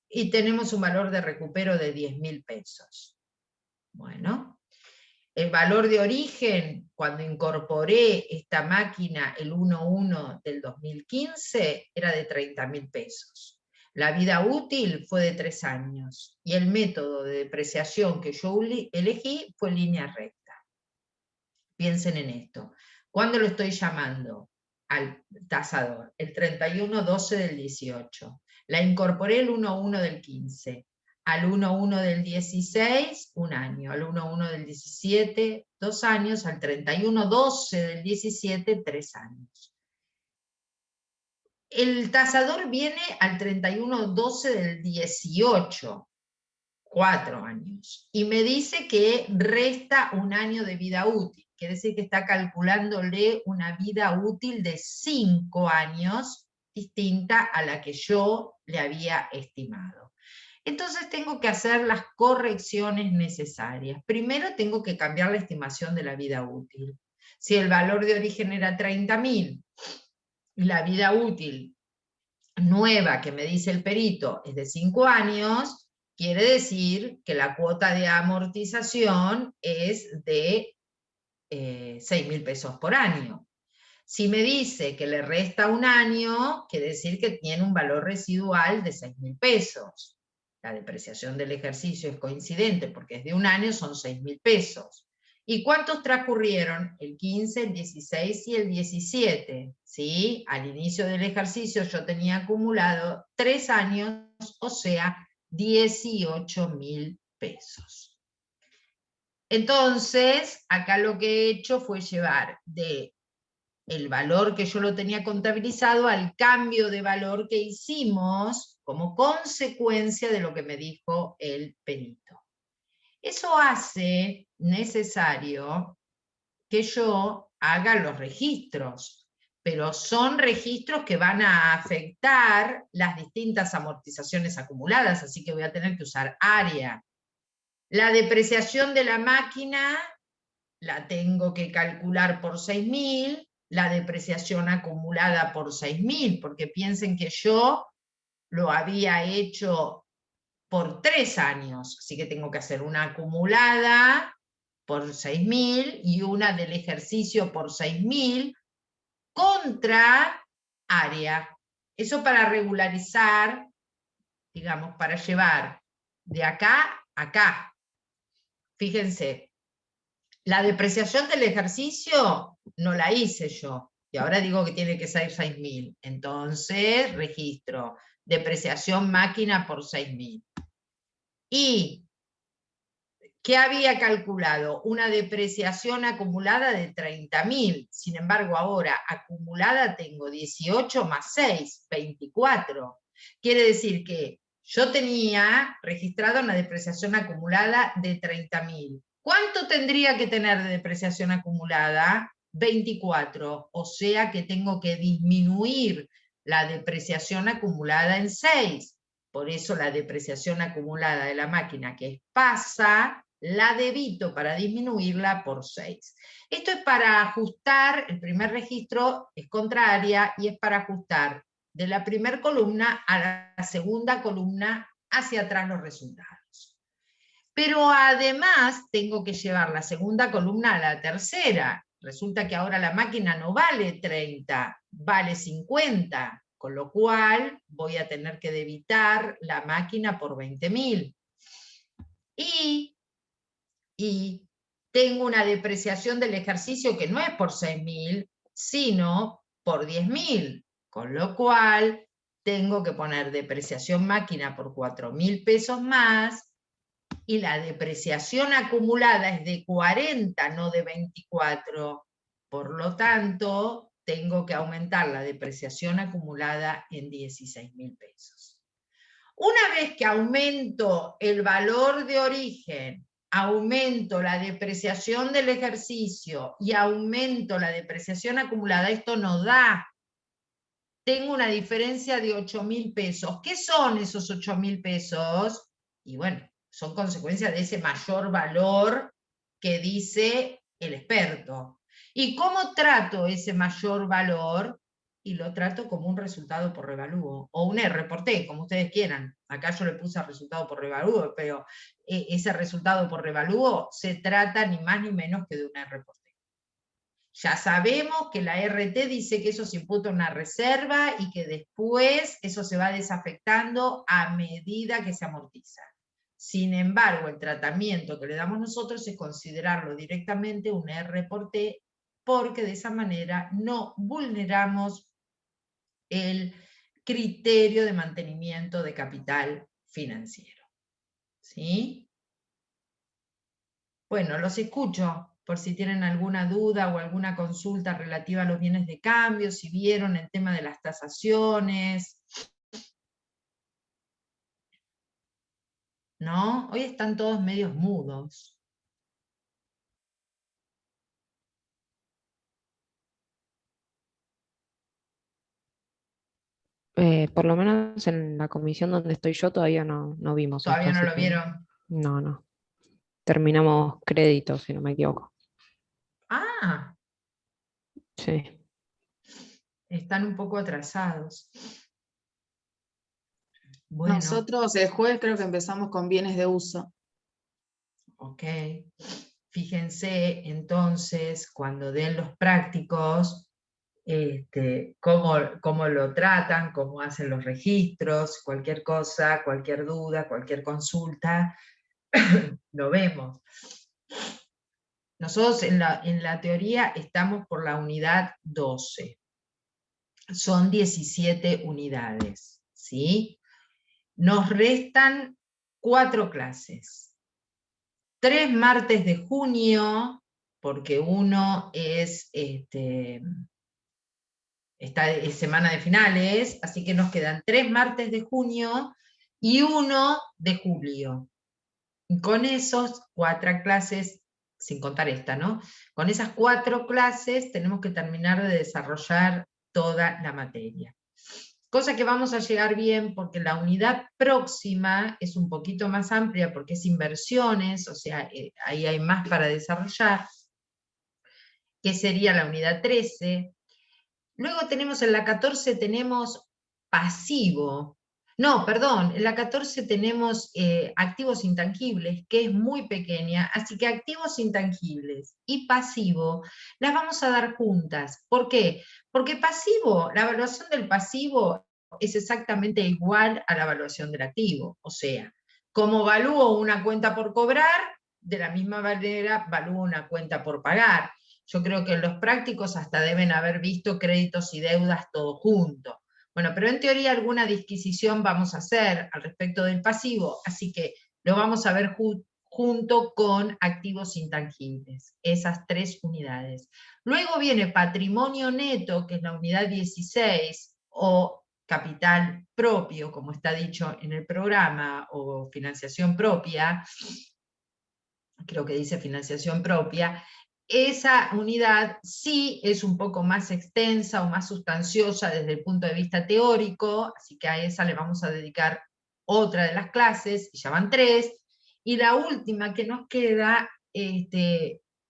y tenemos un valor de recupero de 10.000 pesos. Bueno, el valor de origen, cuando incorporé esta máquina el 1/1 del 2015, era de 30.000 pesos. La vida útil fue de 3 años, y el método de depreciación que yo elegí fue línea recta. Piensen en esto. ¿Cuándo lo estoy llamando al tasador? El 31/12 del 18. La incorporé el 1/1 del 15. Al 1/1 del 16, un año. Al 1/1 del 17, 2 años. Al 31/12 del 17, 3 años. El tasador viene al 31/12 del 18, 4 años. Y me dice que resta un año de vida útil. Quiere decir que está calculándole una vida útil de 5 años, distinta a la que yo le había estimado. Entonces tengo que hacer las correcciones necesarias. Primero tengo que cambiar la estimación de la vida útil. Si el valor de origen era 30.000 y la vida útil nueva que me dice el perito es de 5 años, quiere decir que la cuota de amortización es de 6.000 pesos por año. Si me dice que le resta un año, quiere decir que tiene un valor residual de 6.000 pesos. La depreciación del ejercicio es coincidente porque es de un año, son 6.000 pesos. ¿Y cuántos transcurrieron? El 15, el 16 y el 17. ¿Sí? Al inicio del ejercicio yo tenía acumulado 3 años, o sea, 18.000 pesos. Entonces, acá lo que he hecho fue llevar de el valor que yo lo tenía contabilizado al cambio de valor que hicimos como consecuencia de lo que me dijo el perito. Eso hace necesario que yo haga los registros, pero son registros que van a afectar las distintas amortizaciones acumuladas, así que voy a tener que usar área. La depreciación de la máquina la tengo que calcular por 6.000, la depreciación acumulada por 6.000, porque piensen que yo lo había hecho por 3 años, así que tengo que hacer una acumulada por 6.000 y una del ejercicio por 6.000 contra área. Eso para regularizar, digamos, para llevar de acá a acá. Fíjense, la depreciación del ejercicio no la hice yo, y ahora digo que tiene que ser 6.000. Entonces registro depreciación máquina por 6.000. Y ¿qué había calculado? Una depreciación acumulada de 30.000. Sin embargo, ahora acumulada tengo 18 más 6, 24. Quiere decir que yo tenía registrado una depreciación acumulada de 30.000. ¿Cuánto tendría que tener de depreciación acumulada? 24. O sea que tengo que disminuir la depreciación acumulada en 6. Por eso la depreciación acumulada de la máquina, que pasa, la debito para disminuirla por 6. Esto es para ajustar, el primer registro es contraria y es para ajustar de la primera columna a la segunda columna hacia atrás los resultados. Pero además tengo que llevar la segunda columna a la tercera. Resulta que ahora la máquina no vale 30, vale 50, con lo cual voy a tener que debitar la máquina por 20.000. Y tengo una depreciación del ejercicio que no es por 6.000, sino por 10.000, con lo cual tengo que poner depreciación máquina por 4.000 pesos más, y la depreciación acumulada es de 40, no de 24. Por lo tanto, tengo que aumentar la depreciación acumulada en 16.000 pesos. Una vez que aumento el valor de origen, aumento la depreciación del ejercicio y aumento la depreciación acumulada, esto no da. Tengo una diferencia de 8.000 pesos. ¿Qué son esos 8.000 pesos? Y bueno, son consecuencia de ese mayor valor que dice el experto. ¿Y cómo trato ese mayor valor? Y lo trato como un resultado por revalúo, o un R por T, como ustedes quieran. Acá yo le puse resultado por revalúo, pero ese resultado por revalúo se trata ni más ni menos que de un R por T. Ya sabemos que la RT dice que eso se imputa una reserva y que después eso se va desafectando a medida que se amortiza. Sin embargo, el tratamiento que le damos nosotros es considerarlo directamente un R por T, porque de esa manera no vulneramos el criterio de mantenimiento de capital financiero. ¿Sí? Bueno, los escucho por si tienen alguna duda o alguna consulta relativa a los bienes de cambio, si vieron el tema de las tasaciones. ¿No? Hoy están todos medios mudos. Por lo menos en la comisión donde estoy yo todavía no vimos esto. ¿Todavía no Así lo que vieron? no. Terminamos crédito, si no me equivoco. Ah, Sí. están un poco atrasados. Bueno. Nosotros el jueves creo que empezamos con bienes de uso. Ok. Fíjense entonces, cuando den los prácticos, cómo lo tratan, cómo hacen los registros, cualquier cosa, cualquier duda, cualquier consulta, lo vemos. Nosotros en la teoría estamos por la unidad 12. Son 17 unidades, ¿sí? Nos restan 4 clases. 3 martes de junio, porque uno es semana de finales, así que nos quedan 3 martes de junio y 1 de julio. Y con esos 4 clases, sin contar esta, ¿no? Con esas 4 clases tenemos que terminar de desarrollar toda la materia. Cosa que vamos a llegar bien porque la unidad próxima es un poquito más amplia porque es inversiones, o sea, ahí hay más para desarrollar, que sería la unidad 13. Luego tenemos en la 14 tenemos pasivo. No, perdón, en la 14 tenemos activos intangibles, que es muy pequeña, así que activos intangibles y pasivo las vamos a dar juntas. ¿Por qué? Porque pasivo, la evaluación del pasivo es exactamente igual a la evaluación del activo. O sea, como evalúo una cuenta por cobrar, de la misma manera evalúo una cuenta por pagar. Yo creo que los prácticos hasta deben haber visto créditos y deudas todo junto. Bueno, pero en teoría alguna disquisición vamos a hacer al respecto del pasivo, así que lo vamos a ver junto con activos intangibles, esas 3 unidades. Luego viene patrimonio neto, que es la unidad 16, o capital propio, como está dicho en el programa, o financiación propia, creo que dice financiación propia. Esa unidad sí es un poco más extensa o más sustanciosa desde el punto de vista teórico, así que a esa le vamos a dedicar otra de las clases, y ya van 3, y la última que nos queda,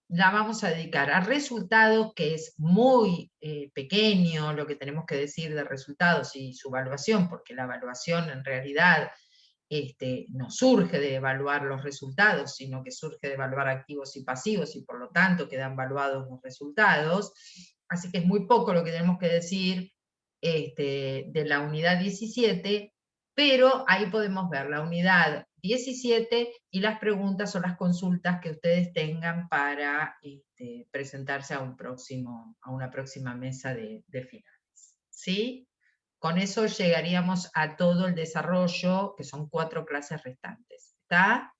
la vamos a dedicar a resultados, que es muy pequeño lo que tenemos que decir de resultados y su evaluación, porque la evaluación en realidad no surge de evaluar los resultados, sino que surge de evaluar activos y pasivos, y por lo tanto quedan evaluados los resultados. Así que es muy poco lo que tenemos que decir de la unidad 17, pero ahí podemos ver la unidad 17 y las preguntas o las consultas que ustedes tengan para presentarse a una próxima mesa de finales. ¿Sí? Con eso llegaríamos a todo el desarrollo, que son 4 clases restantes. ¿Está?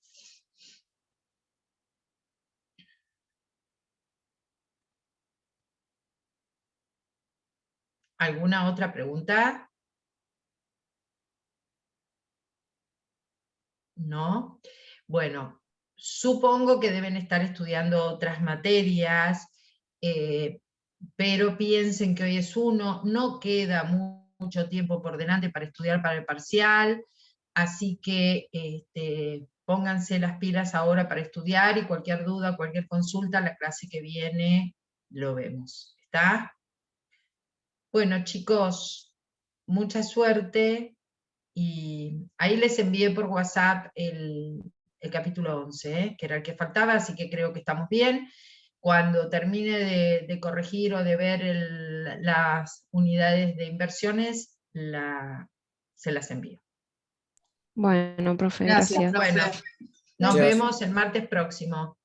¿Alguna otra pregunta? ¿No? Bueno, supongo que deben estar estudiando otras materias, pero piensen que hoy es 1, no queda mucho tiempo por delante para estudiar para el parcial, así que pónganse las pilas ahora para estudiar, y cualquier duda, cualquier consulta, la clase que viene lo vemos. ¿Está? Bueno, chicos, mucha suerte, y ahí les envié por WhatsApp el capítulo 11, que era el que faltaba, así que creo que estamos bien. Cuando termine de corregir o de ver las unidades de inversiones, se las envío. Bueno, profe, Gracias, gracias. Bueno, profe. nos Gracias. vemos el martes próximo.